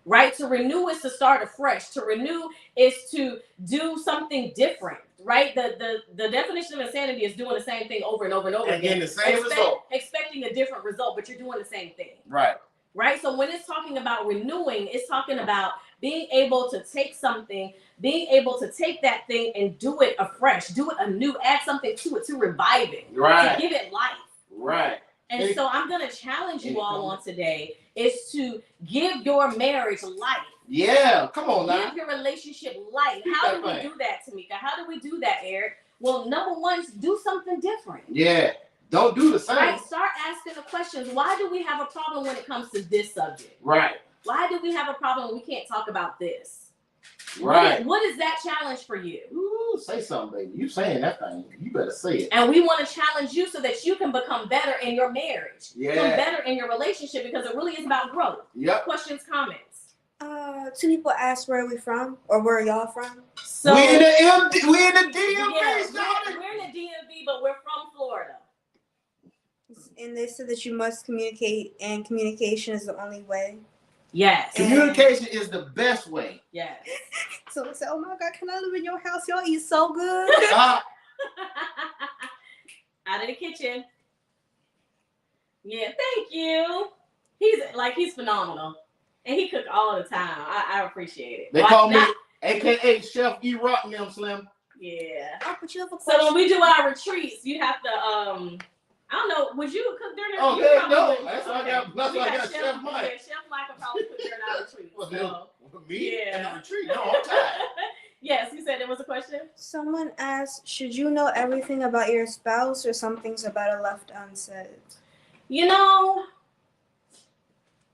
Right? To renew is to start afresh. To renew is to do something different. Right? The definition of insanity is doing the same thing over and over and over again. And the same result. Expecting a different result, but you're doing the same thing. Right. Right? So when it's talking about renewing, it's talking about being able to take something, being able to take that thing and do it afresh, do it anew, add something to it, to revive it, right, to give it life. Right. And so I'm going to challenge you all on today is to give your marriage life. Yeah, come on now. Give your relationship life. How do we do that, Tamika? How do we do that, Eric? Well, number one, do something different. Yeah, don't do the same. Right, start asking the questions. Why do we have a problem when it comes to this subject? Right. Why do we have a problem when we can't talk about this? Right. What is that challenge for you? Ooh, say something, baby. You saying that thing. You better say it. And we want to challenge you so that you can become better in your marriage. Yeah. Become better in your relationship because it really is about growth. Yep. Questions, comments? 2 people asked where are we from or where are y'all from? So we in the DMV. Yeah, we're in the DMV, but we're from Florida. And they said that you must communicate, and communication is the only way. Yes. Communication is the best way. Yes. So it's oh my God, can I live in your house? Y'all eat so good. Out of the kitchen. Yeah, thank you. He's phenomenal. And he cooked all the time. I appreciate it. They call me AKA Chef E Rock and them, Slim. Yeah. Oh, but you have a question. So when we do our retreats, you have to I don't know, would you cook during that? Oh, yeah, no. That's why I got Chef Mike. Yeah, Chef Mike will probably cook during our retreat. So. Me Yeah. and the retreat? No, I'm tired. Yes, you said there was a question? Someone asked, should you know everything about your spouse or some things are better left unsaid?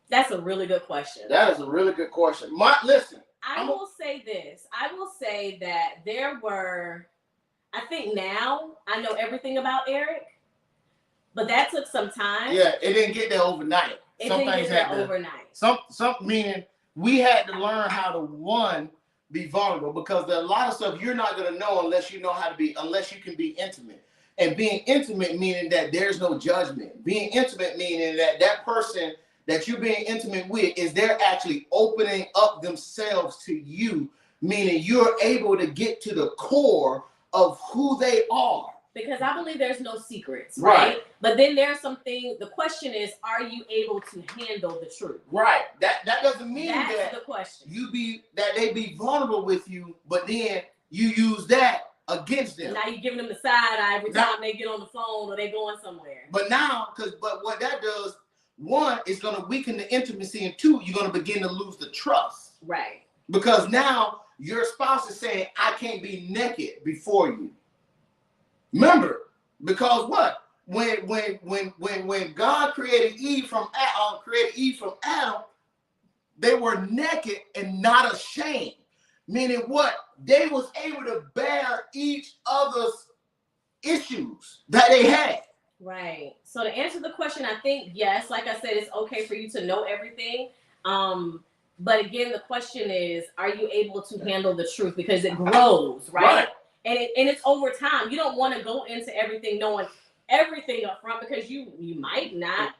That's a really good question. That is a really good question. Listen. I will say this. I will say that I think now I know everything about Eric, but that took some time. Yeah, it didn't get there overnight. It didn't get there overnight. Some meaning we had to learn how to be vulnerable because there are a lot of stuff you're not gonna know unless you can be intimate. And being intimate meaning that there's no judgment. Being intimate meaning that person that you're being intimate with is they're actually opening up themselves to you, meaning you're able to get to the core of who they are. Because I believe there's no secrets, right? But then there's something, the question is, are you able to handle the truth? Right. That doesn't mean that's that the question. they be vulnerable with you, but then you use that against them. And now you're giving them the side eye every time they get on the phone or they going somewhere. But now, but what that does, one, it's going to weaken the intimacy, and two, you're going to begin to lose the trust. Right. Because now your spouse is saying, I can't be naked before you. Remember, because what? When God created Eve from Adam, they were naked and not ashamed. Meaning what? They was able to bear each other's issues that they had. Right. So to answer the question, I think yes. Like I said, it's okay for you to know everything. But again, the question is, are you able to handle the truth? Because it grows, right? And it's over time. You don't want to go into everything knowing everything up front because you might not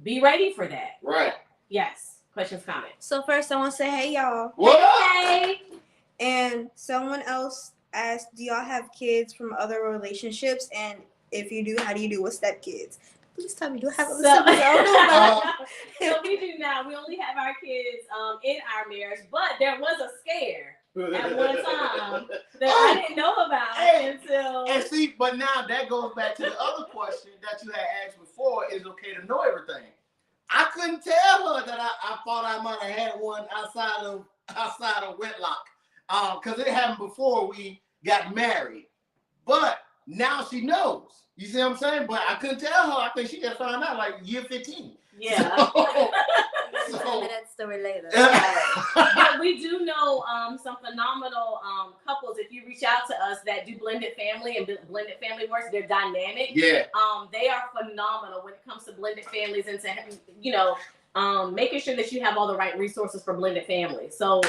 be ready for that. Right. Yes. Questions, comments. So first, I want to say, hey, y'all. What up? Hey. And someone else asked, do y'all have kids from other relationships? And if you do, how do you do with stepkids? Please tell me, do I have other siblings? I don't know about So we do now. We only have our kids in our marriage, but there was a scare at one time that I didn't know about until. And see, but now that goes back to the other question that you had asked before: is it okay to know everything? I couldn't tell her that I thought I might have had one outside of wedlock, because it happened before we got married. But now she knows. You see what I'm saying? But I couldn't tell her. I think she just found out like year 15. Yeah. So, tell me that story later. But we do know some phenomenal couples. If you reach out to us that do blended family and blended family works, they're dynamic. Yeah. They are phenomenal when it comes to blended families and to making sure that you have all the right resources for blended families. So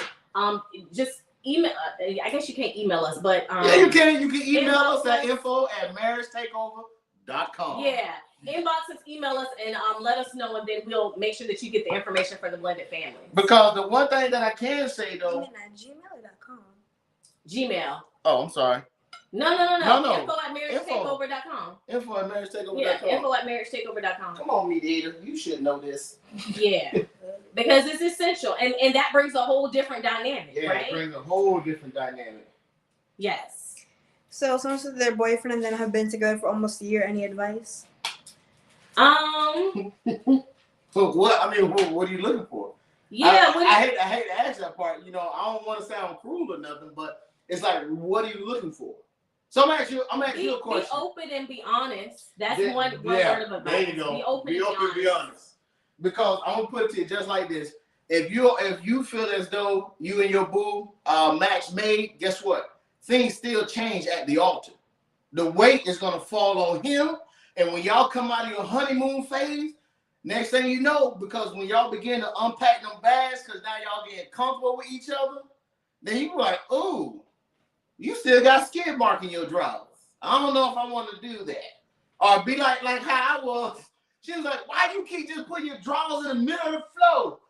just email. I guess you can't email us, but yeah, you can. You can email us at info@marriagetakeover.com. Yeah. Inbox us, email us, and let us know, and then we'll make sure that you get the information for the blended family. Because the one thing that I can say though, gmail.com. Gmail. Oh, I'm sorry. No. Info@marriagetakeover.com. Info@marriagetakeover.com. Yeah, info@marriagetakeover.com. Come on, mediator. You should know this. Yeah. Because it's essential, and that brings a whole different dynamic, Yeah, right? it brings a whole different dynamic. Yes. So someone said their boyfriend and then have been together for almost a year. Any advice? So what? I mean, what are you looking for? Yeah. I hate to ask that part. You know, I don't want to sound cruel or nothing, but it's like, what are you looking for? So I'm asking you a question. Be open and be honest. That's one word of advice. There you go. Be open and be honest. Because I'm gonna put it to you just like this. If you feel as though you and your boo match made, guess what? Things still change at the altar. The weight is gonna fall on him. And when y'all come out of your honeymoon phase, next thing you know, because when y'all begin to unpack them bags, because now y'all getting comfortable with each other, then you be like, ooh, you still got skid mark in your drawers. I don't know if I want to do that. Or be like how I was. She was like, why you keep just putting your drawers in the middle of the floor?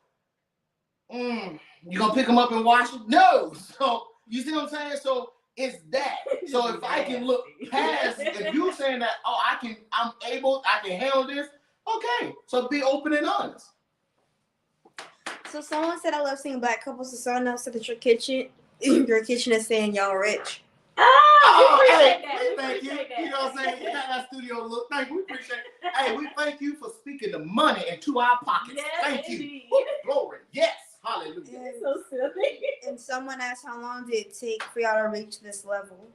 You gonna pick them up and wash them? No. So you see what I'm saying? So it's that. So if I can look past, if you saying that, I can handle this, okay. So be open and honest. So someone said I love seeing black couples. So someone else said that your kitchen is saying y'all rich. We Hey, appreciate that. we thank you. You know what I'm saying? You got that studio look. Thank you. We appreciate it. Hey, we thank you for speaking the money into our pockets. Yes, Thank you. indeed. Woo, glory. Yes. Hallelujah. So silly. And someone asked how long did it take for y'all to reach this level?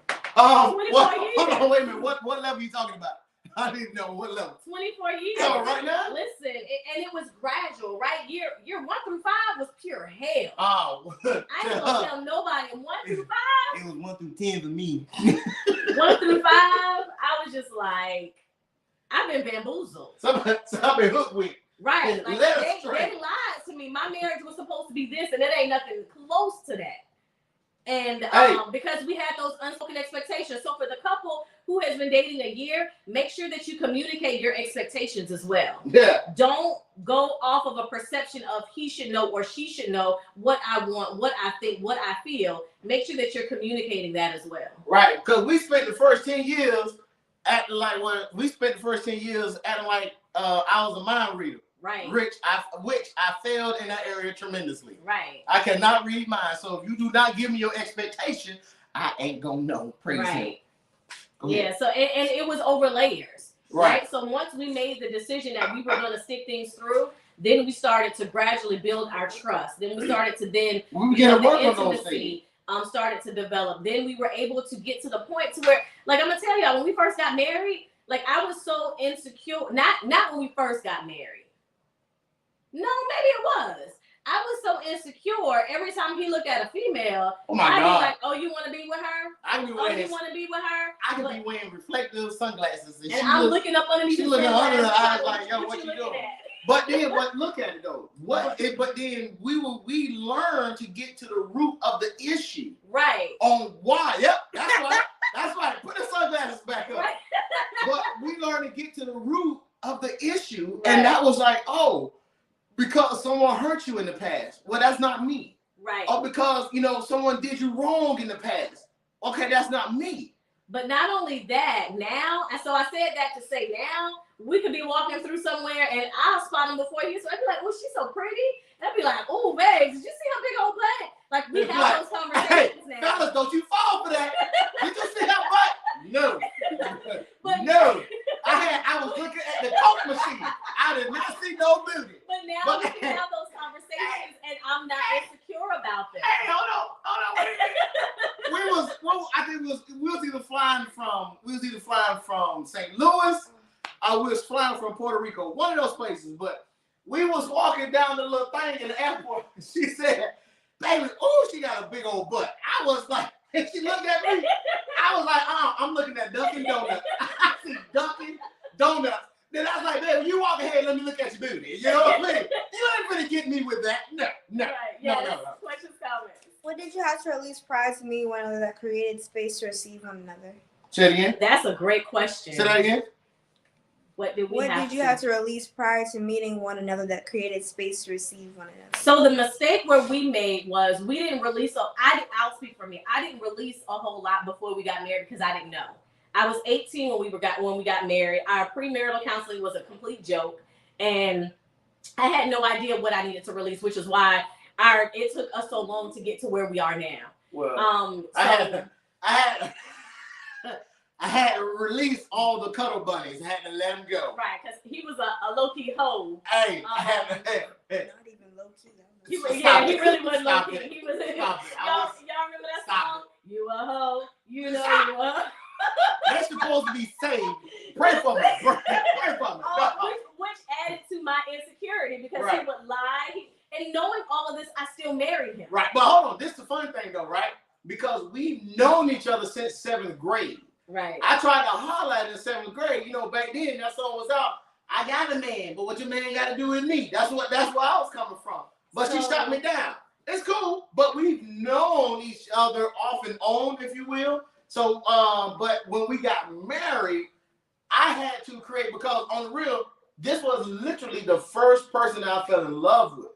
24 years. Hold on, wait a minute. What level are you talking about? I didn't know what level. 24 years. Oh, right now? Listen, and it was gradual, right? Year 1 through 5 was pure hell. Oh, I ain't gonna tell nobody. 1 through 5. It was 1 through 10 for me. 1 through 5, I was just like, I've been bamboozled. So I've been hooked with. Right. Like Left they straight. lied to me. My marriage was supposed to be this, and it ain't nothing close to that. And because we had those unspoken expectations. So for the couple who has been dating a year, make sure that you communicate your expectations as well. Yeah. Don't go off of a perception of he should know or she should know what I want, what I think, what I feel. Make sure that you're communicating that as well. Right. Because we spent the first 10 years acting like I was a mind reader. Right. which I failed in that area tremendously. Right. I cannot read minds. So if you do not give me your expectation, I ain't gonna know. Praise him. Yeah. So and it was over layers. Right. So once we made the decision that we were going to stick things through, then we started to gradually build our trust. Then we started to the intimacy started to develop. Then we were able to get to the point to where, like, I'm gonna tell y'all, when we first got married, like, I was so insecure. Not when we first got married. No, maybe it was. I was so insecure every time he looked at a female. Oh my I'd God. be like, oh, you want to be with her? I can be You wearing. want to be with her? I could be wearing reflective sunglasses, And I'm looking up underneath. She looking under her eyes like, yo, what you doing? At? But then, look at it though. But then we learn to get to the root of the issue. Right. On why? Yep. That's right. Put the sunglasses back up. Right. But we learn to get to the root of the issue, and that was like, oh, because someone hurt you in the past. Well, that's not me. Right. Or because someone did you wrong in the past. Okay, that's not me. But not only that, now, and so I said that to say now, we could be walking through somewhere and I'll spot him before you. So I'd be like, oh, she's so pretty. And I'd be like, oh, babe, did you see her big old butt? Like, we have those conversations now. Fellas, don't you fall for that. Did you see her butt? No. But, no. I was looking at the Coke machine. I did not see no booty. But now we can have those conversations and I'm not insecure about them. Hey, hold on. Wait a minute. I think we was either flying from St. Louis or we was flying from Puerto Rico. One of those places. But we was walking down the little thing in the airport. She said, baby, oh, she got a big old butt. I was like, and she looked at me. I was like, I'm looking at Dunkin' Donuts. I see Dunkin' Donuts. Then I was like, baby, you walk ahead, let me look at your booty. You know what I mean? You ain't gonna get me with that. No. Right. Yeah, no. Questions, comments. What did you have to release prior to meeting one another that created space to receive one another? Say it again. That's a great question. Say that again. What did you have to release prior to meeting one another that created space to receive one another? So the mistake where we made was we didn't release. I'll speak for me. I didn't release a whole lot before we got married because I didn't know. I was 18 when we got married. Our premarital counseling was a complete joke, and I had no idea what I needed to release, which is why it took us so long to get to where we are now. Well, I had to release all the cuddle bunnies. I had to let them go. Right, because he was a low-key hoe. Hey, I had to. Not even low-key. He really was Stop low-key. it. He was. Stop it. Y'all remember that song? You a hoe. You know Stop. you a hoe. They're supposed to be saved. Pray for me. Pray for me. Which added to my insecurity because he would lie. And knowing all of this, I still married him. Right. But hold on. This is the fun thing, though, right? Because we've known each other since 7th grade. Right. I tried to holler at in 7th grade. Back then, that song was out. I got a man, but what your man got to do with me? That's where I was coming from. But she shot me down. It's cool, but we've known each other off and on, if you will. So, but when we got married, I had to create, because on the real, this was literally the first person I fell in love with.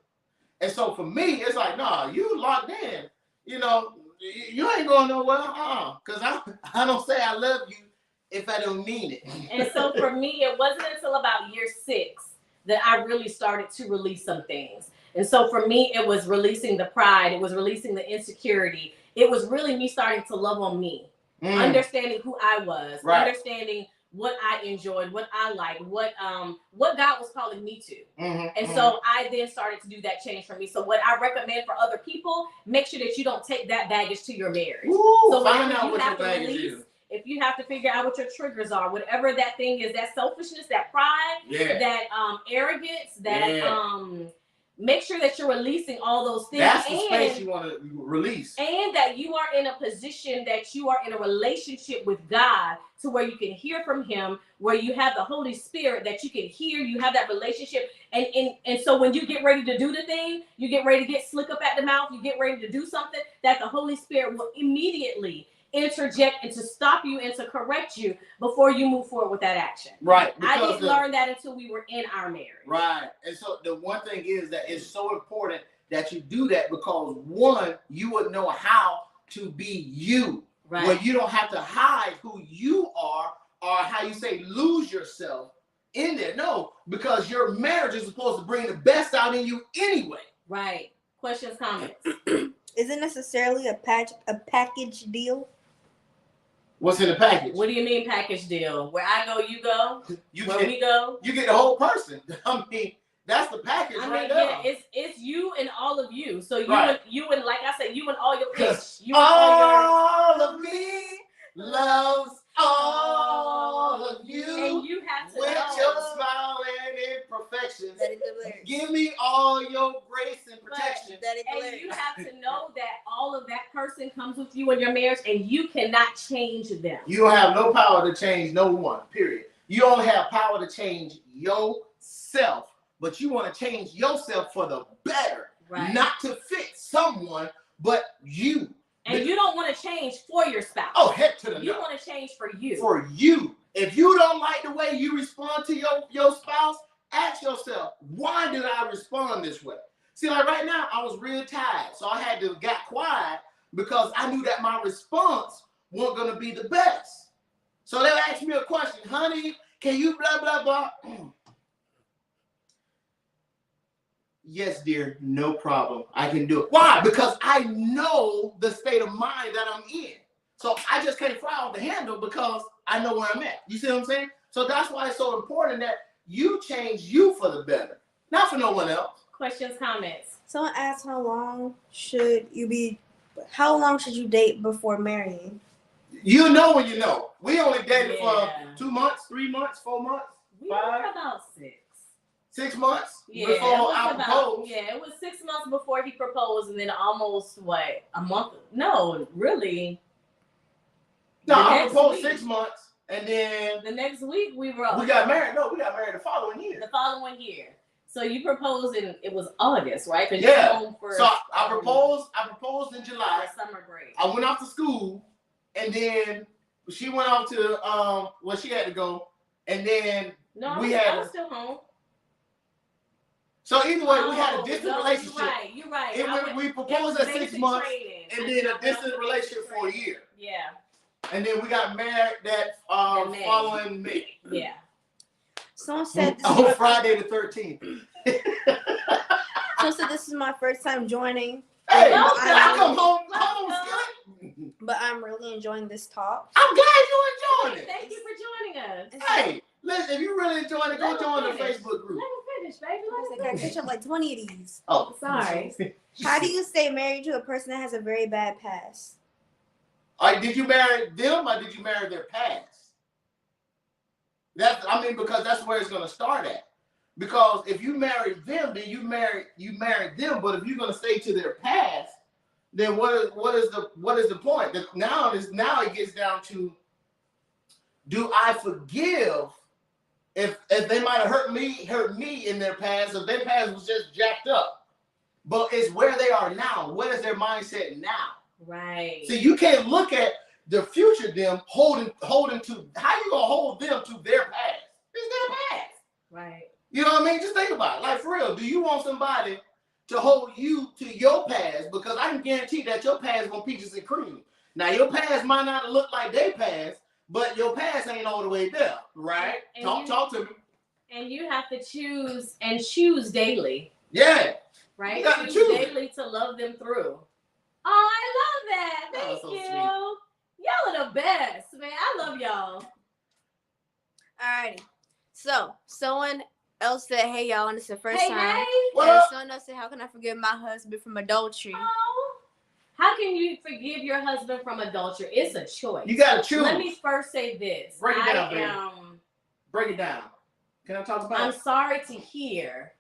And so for me, it's like, nah, you locked in. You ain't going nowhere, because I don't say I love you if I don't mean it. And so for me, it wasn't until about year 6 that I really started to release some things. And so for me, it was releasing the pride. It was releasing the insecurity. It was really me starting to love on me, understanding who I was, understanding what I enjoyed, what I liked, what God was calling me to. And so I then started to do that change for me. So what I recommend for other people, make sure that you don't take that baggage to your marriage. So find out what your baggage is. If you have to figure out what your triggers are, whatever that thing is, that selfishness, that pride, that arrogance, that make sure that you're releasing all those things. That's the space you want to release. And that you are in a position that you are in a relationship with God to where you can hear from him, where you have the Holy Spirit that you can hear, you have that relationship. And so when you get ready to do the thing, you get ready to get slick up at the mouth, you get ready to do something, that the Holy Spirit will immediately interject and to stop you and to correct you before you move forward with that action. Right. I didn't learn that until we were in our marriage. Right. And so the one thing is that it's so important that you do that because one, you would know how to be you. Right. Where you don't have to hide who you are or how you say lose yourself in there. No, because your marriage is supposed to bring the best out in you anyway. Right. Questions, comments. Is it necessarily a package deal? What's in the package? What do you mean package deal? Where I go, you go. We go. You get the whole person. I mean, that's the package right there. Yeah, it's you and all of you. So you Right. and like I said, you and all your kids. You and all of me loves all of you. And you have to with know. your smile and imperfections. That is the lyrics. Give me all your grace and protection. That is the And lyrics. you have to know that all of that person comes with you in your marriage, and you cannot change them. You don't have no power to change no one, period. You only have power to change yourself, but you want to change yourself for the better, Right. not to fit someone, but you. And you don't want to change for your spouse. Oh, heck to the no. You want to change for you. For you. If you don't like the way you respond to your spouse, ask yourself, why did I respond this way? See, like right now, I was real tired, so I had to get quiet because I knew that my response wasn't going to be the best. So they asked me a question, honey, can you blah, blah, blah? Yes, dear, no problem. I can do it. Why? Because I know the state of mind that I'm in. So I just can't fly off the handle because I know where I'm at. You see what I'm saying? So that's why it's so important that you change you for the better, not for no one else. Questions, comments. Someone asked how long should you date before marrying? You know when you know. We only dated for Yeah. 2 months, 3 months, 4 months, We 5, were about 6. 6 months Yeah, before I proposed. Yeah, it was 6 months before he proposed, and then almost a month? No, really. No, The I next proposed week. 6 months, and then The next week we were. we got married. No, we got married the following year. The following year. So you proposed in it was August, right? 'Cause Yeah. you were home for So I proposed in July. summer break. I went off to school, and then she went off to where she had to go, and then No, I was still home. So either way, we had a distant No, relationship. You're right. We proposed at 6 months, and then a distant relationship for a year. Yeah. And then we got married that following May. Yeah. Someone said this On Friday the 13th. Someone said this is my first time joining. Hey, Welcome. I come home Welcome. good. But I'm really enjoying this talk. I'm glad you enjoying it. Thank you for joining us. Hey, listen, if you really enjoying it, go join the Facebook group. Let me finish, baby. I gotta catch up like 20 of these. Oh, Sorry. How do you stay married to a person that has a very bad past? Did you marry them or did you marry their past? Because that's where it's gonna start at. Because if you marry them, then you marry them. But if you're gonna stay to their past, then what is the point? Now it gets down to, do I forgive if they might have hurt me in their past, if their past was just jacked up. But it's where they are now. What is their mindset now? Right. So you can't look at the future them holding to, how you gonna hold them to their past? It's their past. Right. You know what I mean? Just think about it. Like, for real, do you want somebody to hold you to your past? Because I can guarantee that your past gonna peaches and cream. Now your past might not look like their past, but your past ain't all the way there, right? And Talk to me. And you have to choose daily. Yeah. Right? You gotta choose choose. daily to love them through. Oh, I love that. That was Thank so you. sweet. Y'all are the best, man. I love y'all. Alrighty. So, someone else said, hey, y'all, and it's the first Hey, time. hey. What And up? someone else said, how can I forgive my husband from adultery? Oh. How can you forgive your husband from adultery? It's a choice. You gotta choose. Let me first say this. Break it down, baby. am Break it down. Can I talk about I'm it? sorry to hear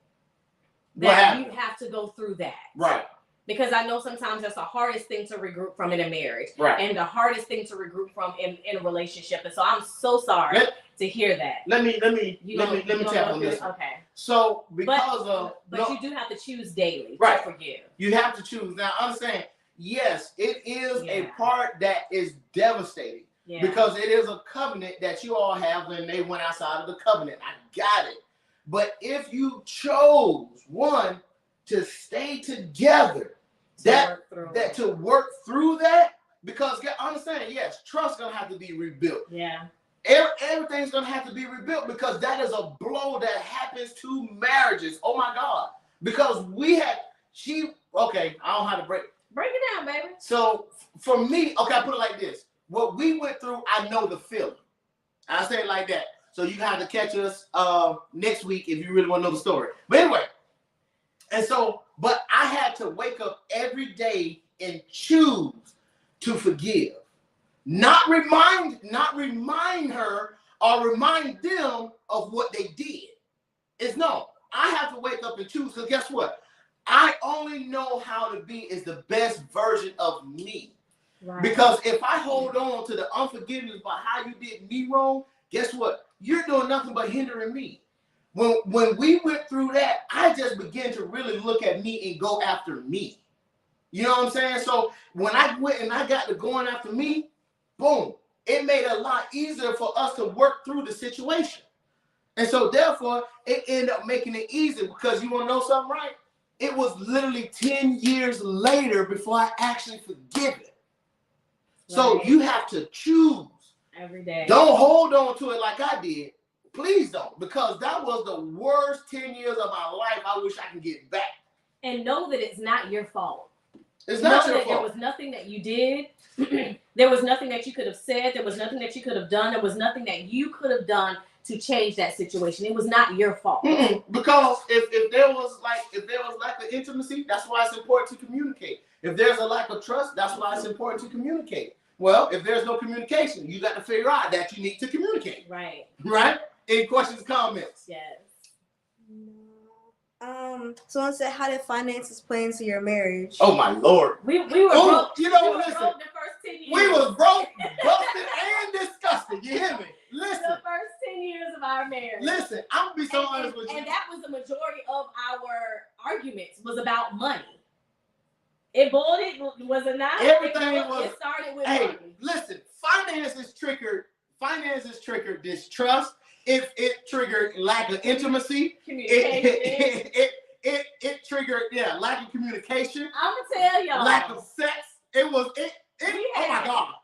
What that happened? you have to go through that. Right. Because I know sometimes that's the hardest thing to regroup from in a marriage. Right. And the hardest thing to regroup from in a relationship. And so I'm so sorry to hear that. Let me tap on this one. Okay. So because But you do have to choose daily Right. to forgive. you have to choose. Now understand, yes, it is a Yeah. part that is devastating. Yeah. Because it is a covenant that you all have when they went outside of the covenant. I got it. But if you chose one to stay together, to work through that, because understand, yes, trust gonna have to be rebuilt. Yeah. everything's going to have to be rebuilt, because that is a blow that happens to marriages. Oh my God. Because okay, I don't know how to break it down, baby. So for me, okay, I put it like this. What we went through, I know the feeling. I say it like that. So you have to catch us next week if you really want to know the story. But anyway, but I had to wake up every day and choose to forgive. Not remind her or remind them of what they did. I have to wake up and choose, because guess what? I only know how to be is the best version of me. Right. Because if I hold on to the unforgiveness about how you did me wrong, guess what? You're doing nothing but hindering me. When we went through that, I just began to really look at me and go after me. You know what I'm saying? So when I went and I got to going after me, boom, it made it a lot easier for us to work through the situation. And so therefore, it ended up making it easier, because you want to know something, right? It was literally 10 years later before I actually forgive it. So you have to choose. Every day. Don't hold on to it like I did. Please don't, because that was the worst 10 years of my life. I wish I could get back. And know that it's not your fault. It's not your fault. There was nothing that you did. There was nothing that you could have said. There was nothing that you could have done. There was nothing that you could have done to change that situation. It was not your fault. Because if there was lack of intimacy, that's why it's important to communicate. If there's a lack of trust, that's why it's important to communicate. Well, if there's no communication, you got to figure out that you need to communicate. Right. Right? Any questions, comments? Yes. Someone said, how did finances play into your marriage? Oh my Lord. We were broke. You know, listen. Broke the first 10 years. We was broke, busted, and disgusted. You hear me? Listen. The first 10 years of our marriage. Listen, I'm gonna be so honest with you. And that was the majority of our arguments, was about money. It was it not? It started with money. Listen, finances triggered distrust. It triggered lack of intimacy. It triggered lack of communication. I'm gonna tell y'all. Lack of sex. Oh my God.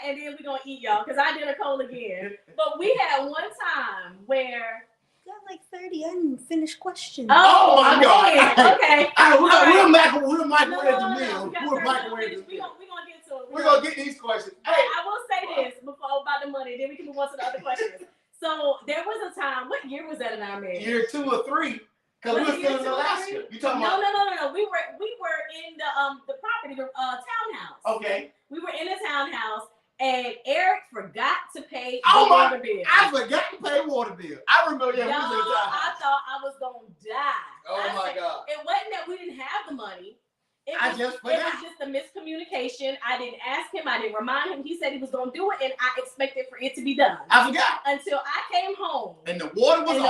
And then we're gonna eat y'all, because I did a cold again. But we had one time where got like 30 unfinished questions. Oh my God. Okay. We'll microwave the meal. We're gonna get to it. We're gonna get these questions. Hey, I will say this before about the money, then we can move on to the other questions. So there was a time, what year was that in our marriage? Year 2 or 3. Because we were still in Alaska. You talking about? No. We were in the property, townhouse. Okay. We were in the townhouse, and Eric forgot to pay the water bill. I forgot to pay water bill. I remember that. I thought I was gonna die. My God. It wasn't that we didn't have the money. It was just a miscommunication. I didn't ask him. I didn't remind him. He said he was going to do it, and I expected for it to be done. I forgot. Until I came home. And the water was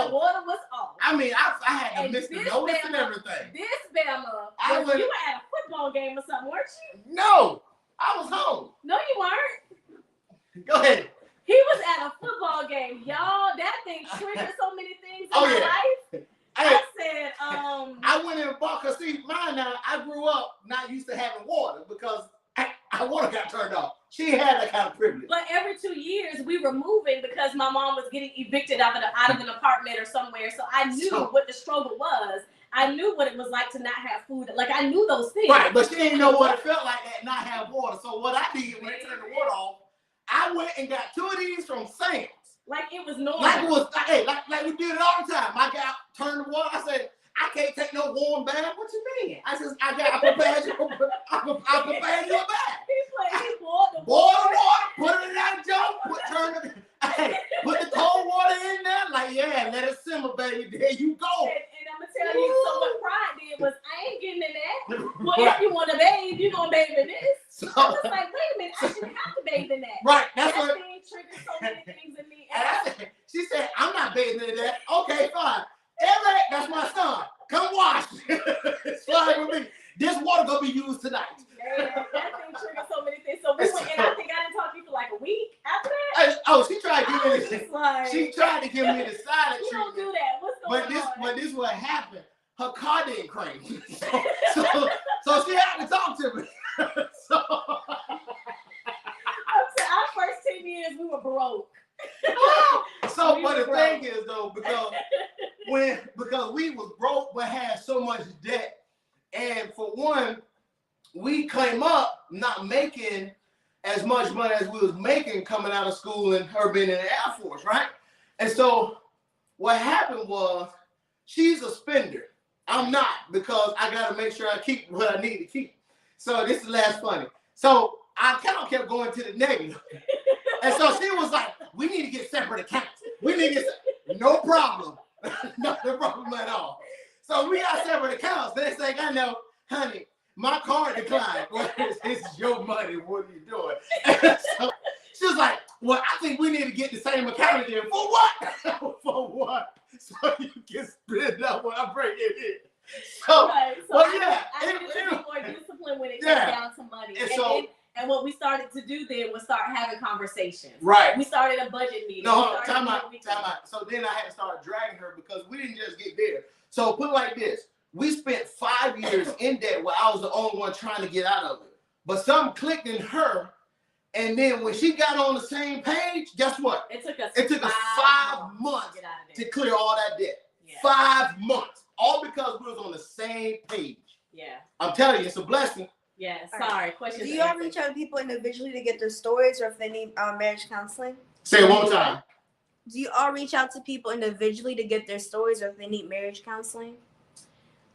off. I mean, I had to miss the notice and everything. This Bama, you were at a football game or something, weren't you? No, I was home. No, you weren't. Go ahead. He was at a football game. Y'all, that thing triggered so many things in my life. I said, I went in and bought, because see, mine now, I grew up not used to having water, because our water got turned off. She had that kind of privilege. But every 2 years, we were moving because my mom was getting evicted out of an apartment or somewhere. So I knew what the struggle was. I knew what it was like to not have food. Like, I knew those things. Right, but she didn't know what it felt like to not have water. So what I did when they turned the water off, I went and got 2 of these from Sam's. Like it was normal. Like we did it all the time. I got turned the water. I said, I can't take no warm bath. What you mean? I said, I prepared you a bath. He boiled the water, put it in that jug, put the cold water in there. Like, let it simmer, baby. There you go. And I'm gonna tell you, so what Pride did was, I ain't getting in that. Well, if you want to bathe, you gonna bathe in this. So I was like, wait a minute, I shouldn't have to bathe in that. Right. That thing triggered so many things in me. She said, I'm not bathing in that. Okay, fine. Eric, that's my son. Come wash. It's fine with me. This water gonna be used tonight. Man, that thing triggered so many things. So we went, and I think I didn't talk to you for like a week after that. She tried to give me the silent treatment. You don't do that. What's going on? But this what happened. Her car didn't crank. So she had to talk to me. Our first 10 years, we were broke. So, We but the was thing broke. is though, because we was broke but had so much debt, and for one, we came up not making as much money as we was making coming out of school and her being in the Air Force, right? And so what happened was she's a spender. I'm not, because I gotta make sure I keep what I need to keep. So this is last funny. So I kind of kept going to the negative. And so she was like, we need to get separate accounts. We need to get no problem. No problem at all. So we got separate accounts. Next thing I know, honey, my card declined. Well, this is your money. What are you doing? And so she was like, well, I think we need to get the same account again. For what? For what? So you can split up when I bring it in. So, Right. So well, I yeah. needed to be more disciplined when it Yeah. came down to money. And And, so- and what we started to do then was start having conversations. Right. We started a budget meeting. No, We hold on, started time out, meeting time out. So then I had to start dragging her because we didn't just get there. So put it like this. We spent 5 years in debt where I was the only one trying to get out of it. But something clicked in her. And then when she got on the same page, guess what? It took us five months to get out of to there. clear all that debt. Yeah. 5 months. All because we was on the same page. Yeah. I'm telling you, it's a blessing. Yeah. All Sorry. Question. Do y'all reach out to people individually to get their stories, or if they need marriage counseling? Say it one more time. Do you all reach out to people individually to get their stories, or if they need marriage counseling?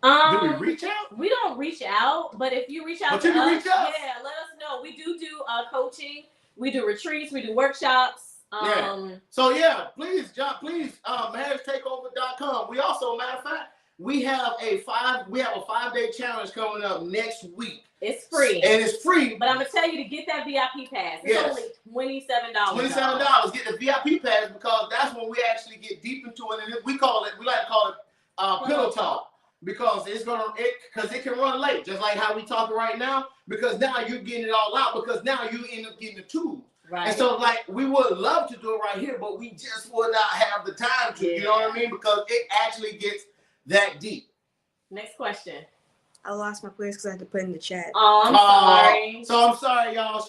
Do we reach out? We don't reach out, but if you reach out But to you can us, reach us. yeah, let us know. We do coaching. We do retreats. We do workshops. So yeah, please, John, marriagetakeover.com. We also, matter of fact, we have a 5-day challenge coming up next week. It's free. And it's free. But I'm gonna tell you to get that VIP pass. It's Yes. only $27. $27. Get the VIP pass because that's when we actually get deep into it, and we like to call it pillow talk. Because it can run late, just like how we talking right now. Because now you're getting it all out. Because now you end up getting the tools. Right. And so, like, we would love to do it right here, but we just would not have the time to. You know what I mean? Because it actually gets that deep. Next question. I lost my place because I had to put it in the chat. Oh, I'm sorry. So I'm sorry, y'all.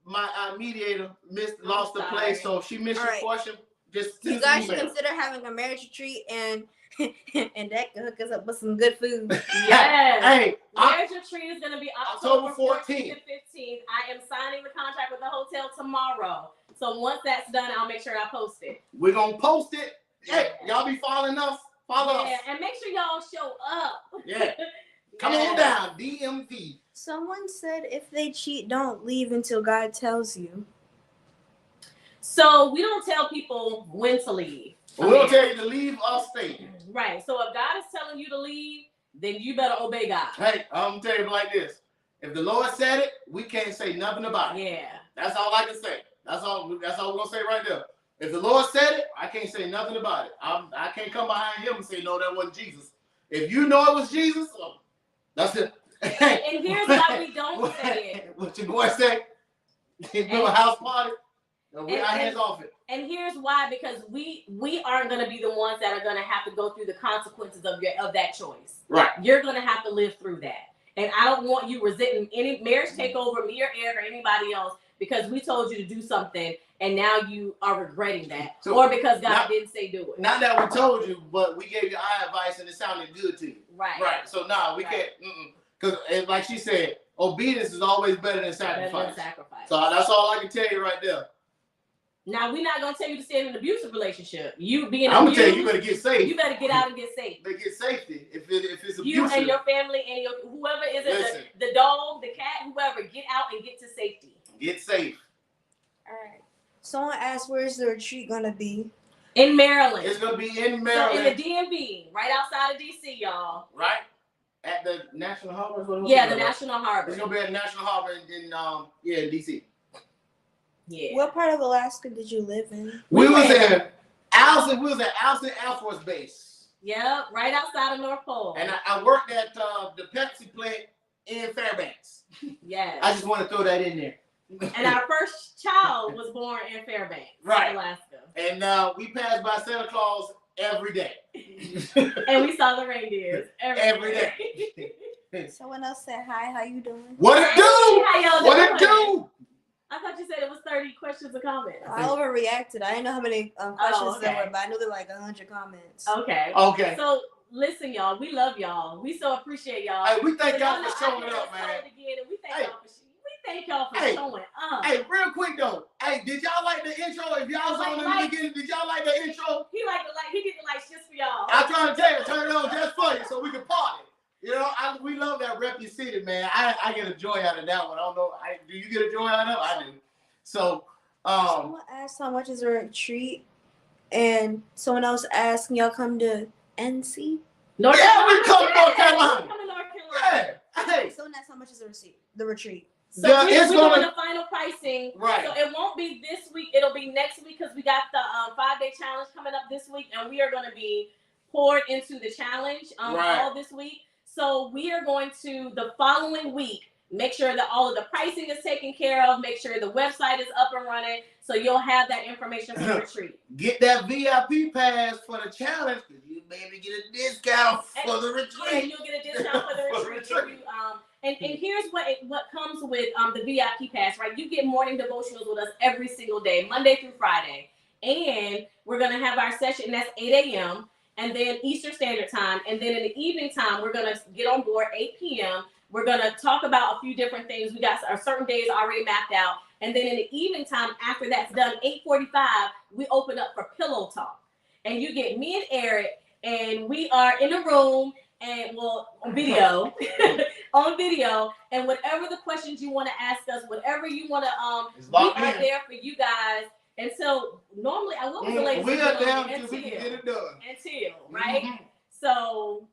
My mediator lost the sorry. place, so she missed All your right. question. Just You send guys an should email. consider having a marriage retreat, and that can hook us up with some good food. Yes. Hey, Marriage retreat is going to be October October 14th to 14th. 15th. I am signing the contract with the hotel tomorrow. So once that's done, I'll make sure I post it. we're gonna post it. Hey, Yeah. y'all be following us. Follow Yeah, us. and make sure y'all show up. Yeah. Come on Yes. down, DMV. Someone said if they cheat, don't leave until God tells you. So we don't tell people when to leave. We'll tell you to leave or stay. Right. So if God is telling you to leave, then you better obey God. Hey, I'm gonna tell you like this. If the Lord said it, we can't say nothing about it. Yeah. That's all I can say. That's all we're gonna say right there. If the Lord said it, I can't say nothing about it. I can't come behind him and say, no, that wasn't Jesus. If you know it was Jesus, well, that's it. And here's why we don't say it. What your boy say? Do a house party. And we our hands off it. And here's why, because we aren't going to be the ones that are going to have to go through the consequences of that choice. Right. You're going to have to live through that. And I don't want you resenting any marriage takeover, me or Eric or anybody else, because we told you to do something and now you are regretting that. So, or because God didn't say do it. Not that we told you, but we gave you our advice and it sounded good to you. Right. Right. So we can't. Because like she said, obedience is always better than sacrifice. Better than sacrifice. So that's all I can tell you right there. Now we're not gonna tell you to stay in an abusive relationship. You being I'm abused, gonna tell you, you better get safe. you better get out and get safe. They get safety if it's abusive. You and your family and whoever is it, the dog, the cat, whoever, get out and get to safety. Get safe. All right. Someone asked, where's the retreat gonna be? In Maryland. It's gonna be in So Maryland, in the DMV, right outside of DC, y'all. right? At the National Harbor. Yeah, the National Harbor. It's gonna be at the National Harbor in DC. Yeah. What part of Alaska did you live in? We was at Alston Air Force Base. Yeah, right outside of North Pole. And I worked at the Pepsi plant in Fairbanks. Yes. I just want to throw that in there. And our first child was born in Fairbanks, Right. Alaska. And we passed by Santa Claus every day. And we saw the reindeers every day. Someone else said hi. How you doing? What it do? How y'all What it doing? do? I thought you said it was 30 questions and comments. I overreacted. I didn't know how many questions there okay. were, but I knew there were like 100 comments. Okay. Okay. So listen, y'all. We love y'all. We so appreciate y'all. Hey, we thank So y'all for showing up, man. Again, and we thank Hey. y'all for showing up. Hey, real quick though. Hey, did y'all like the intro? If y'all was on in the beginning, did y'all like the intro? He did the lights just for y'all. I'm trying to tell you, turn it on just for you so we can party. You know, we love that Rep Your City, man. I get a joy out of that one. I don't know. Do you get a joy out of it? I do. So, someone asked how much is a retreat, and someone else asked, can y'all come to NC? North Carolina. We come to North Carolina. We come to North Carolina. Yeah. Hey. Someone asked how much is the retreat. So we're doing the final pricing. Right. So it won't be this week. It'll be next week because we got the 5-day challenge coming up this week, and we are going to be poured into the challenge all this week. So we are going to, the following week, make sure that all of the pricing is taken care of. Make sure the website is up and running. So you'll have that information for the retreat. Get that VIP pass for the challenge because you maybe get a discount for the retreat. Yeah, you'll get a discount for the retreat. And here's what comes with the VIP pass, right? You get morning devotionals with us every single day, Monday through Friday. And we're going to have our session, that's 8 a.m., and then Eastern Standard Time. And then in the evening time, we're going to get on board 8 p.m. We're going to talk about a few different things. We got our certain days already mapped out. And then in the evening time, after that's done, 8:45, we open up for pillow talk. And you get me and Eric, and we are in a room, and on video, and whatever the questions you want to ask us, whatever you want to, we are there for you guys. And so normally I will be the ladies. We are down until we can get it done. Right? Mm-hmm. So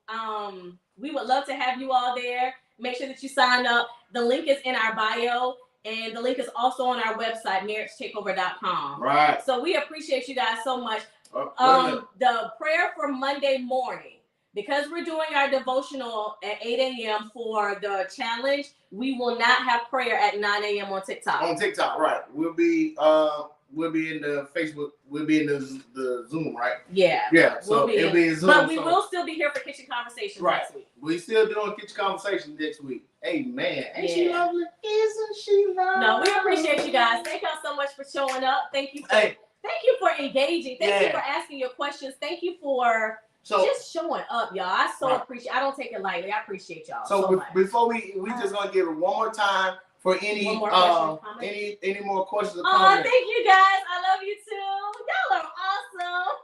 we would love to have you all there. Make sure that you sign up. The link is in our bio, and the link is also on our website, marriagetakeover.com. Right. So we appreciate you guys so much. The prayer for Monday morning, because we're doing our devotional at 8 a.m. for the challenge, we will not have prayer at 9 a.m. on TikTok. On TikTok, right. We'll be in the Facebook, we'll be in the Zoom, right? Yeah. Yeah, so it'll be in Zoom. But we will still be here for Kitchen Conversations next week. We still doing Kitchen Conversations next week. Hey, man. Ain't she lovely? Isn't she lovely? No, we appreciate you guys. Thank y'all so much for showing up. Thank you for engaging. Thank you for asking your questions. Thank you for just showing up, y'all. I so appreciate. I don't take it lightly. I appreciate y'all so much. Before we just gonna give it one more time for any more questions or comments. Oh, thank you guys. I love you too. Y'all are awesome.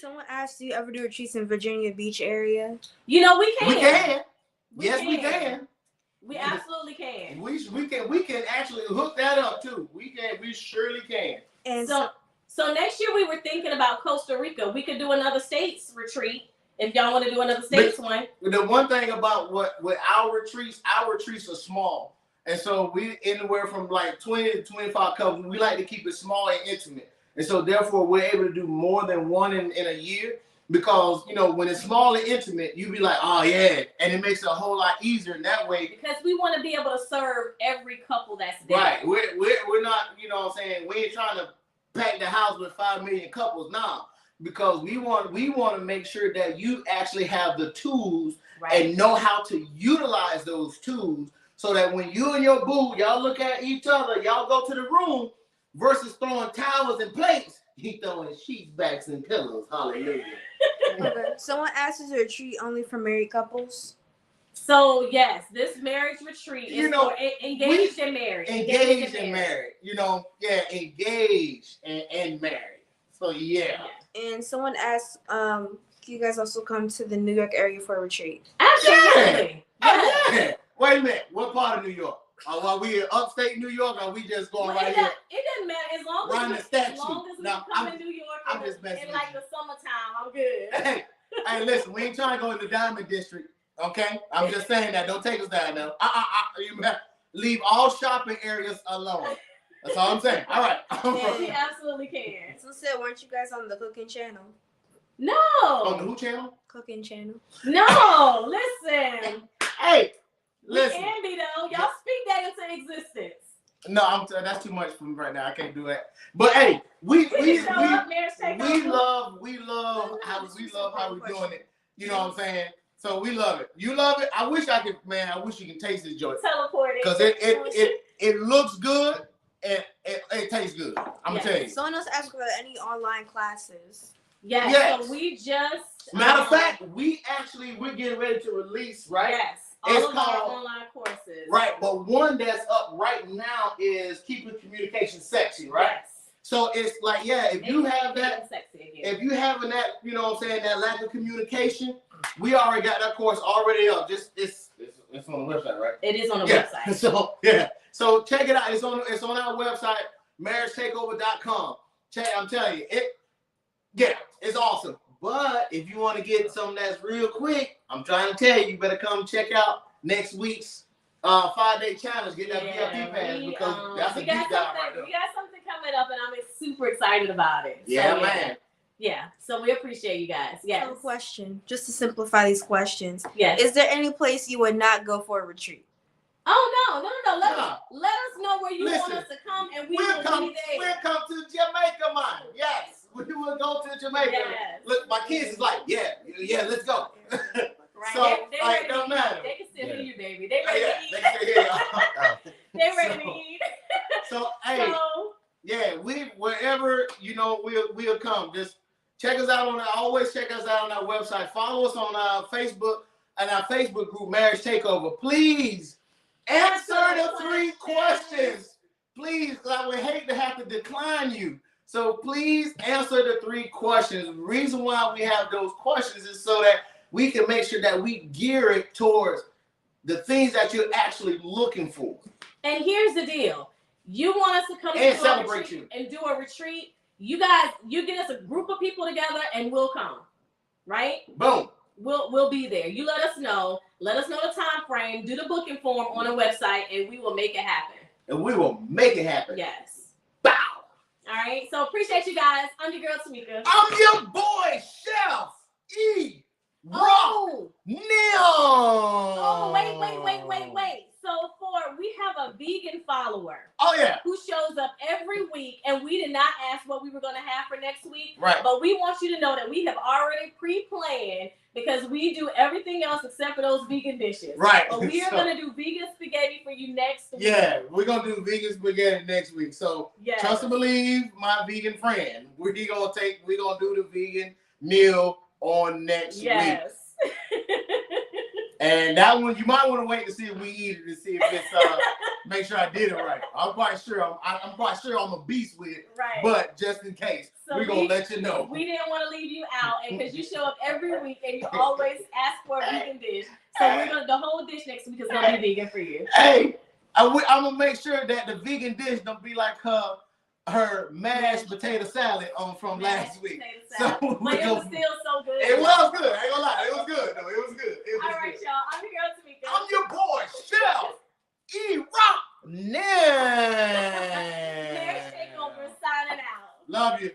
Someone asked, do you ever do retreats in Virginia Beach area? You know, we can. We can. Yes, we can. We absolutely can. We can actually hook that up too. We surely can. And so next year we were thinking about Costa Rica. We could do another states retreat if y'all want to do another states one. The one thing about with our retreats are small. And so we anywhere from like 20 to 25 couples. We like to keep it small and intimate. And so therefore we're able to do more than one in a year. Because, you know, when it's small and intimate, you be like, oh, yeah. And it makes it a whole lot easier in that way. Because we want to be able to serve every couple that's there. Right. We're not, you know what I'm saying, we ain't trying to pack the house with 5 million couples now. Because we want to make sure that you actually have the tools and know how to utilize those tools so that when you and your boo, y'all look at each other, y'all go to the room versus throwing towels and plates. He throwing sheets, backs, and pillows. Hallelujah. Okay. Someone asked, is a retreat only for married couples? So yes, this marriage retreat is for engaged and married. Engaged and married. You know, engaged and married. So yeah. And someone asked, can you guys also come to the New York area for a retreat? Absolutely. Yeah. Wait a minute. What part of New York? Are we in upstate New York, or are we just going here? It doesn't matter as long as we come in New York in like the summertime. I'm good. Hey, listen, we ain't trying to go in the Diamond District, okay? I'm just saying that. Don't take us down now. Leave all shopping areas alone. That's all I'm saying. All right. Yeah, we absolutely can. So said, weren't you guys on the cooking channel? No. On the who channel? Cooking channel. No, listen. Hey. Listen. We can be though. Y'all speak that into existence. No, that's too much for me right now. I can't do that. But hey, we love how we're doing it. You know what I'm saying? So we love it. You love it. I wish you can taste this joint. Teleport it. Because it looks good and it tastes good. I'm gonna tell you. Someone else asked for any online classes. Yes. So we just matter of fact, we're getting ready to release, right? Yes. It's all of called our online courses. Right, but one that's up right now is keeping communication sexy, right? Yes. So it's like, if you have that, if you having that, you know what I'm saying, that lack of communication, we already got that course already up. Just it's on the website, right? It is on the website. So check it out. It's on our website, marriagetakeover.com. I'm telling you, it's awesome. But if you want to get something that's real quick, I'm trying to tell you, you better come check out next week's 5-day challenge. Get that VIP pass because that's a deep dive right there. We got something coming up, and I'm super excited about it. Yeah, man. Yeah, so we appreciate you guys. Yes. So question, just to simplify these questions. Yes. Is there any place you would not go for a retreat? Oh, no. Let us know where you want us to come, and we'll be there. We'll come to Jamaica, man. Yes. We will go to Jamaica. Yes. Look, my kids is like, let's go. Right. So, they don't matter. They can still hear you, baby. They ready to eat. They can hear you. They ready to eat. So, wherever, we'll come. Just check us out always check us out on our website. Follow us on our Facebook and our Facebook group, Marriage Takeover. Please answer the 3 questions. Please, because I would hate to have to decline you. So please answer the 3 questions. The reason why we have those questions is so that we can make sure that we gear it towards the things that you're actually looking for. And here's the deal. You want us to come and celebrate you and do a retreat. You guys, you get us a group of people together and we'll come. Right? Boom. We'll be there. You let us know. Let us know the time frame. Do the booking form on the website and we will make it happen. And we will make it happen. Yes. Bow. All right. So appreciate you guys. I'm your girl Tamika. I'm your boy, Chef E. Rock Neil. Oh, wait. So we have a vegan follower. Oh, yeah. Who shows up every week, and we did not ask what we were going to have for next week. Right. But we want you to know that we have already pre-planned because we do everything else except for those vegan dishes. Right. But we are going to do vegan spaghetti for you next week. Yeah, we're going to do vegan spaghetti next week. So trust and believe, my vegan friend. We're going to do the vegan meal on next week. And that one, you might want to wait to see if we eat it to see if it's make sure I did it right. I'm quite sure I'm a beast with it. Right. But just in case, we're gonna let you know. We didn't want to leave you out, and because you show up every week and you always ask for a vegan dish, so the whole dish next week is gonna be vegan for you. Hey, I'm gonna make sure that the vegan dish don't be like her mashed potato salad from last week. So, but it was still so good. It was good. I ain't gonna lie. It was good though. It was good. All right, y'all. I'm your girl Tamika. I'm your boy, Chef E. Rock. Marriage Takeover signing out. Love you.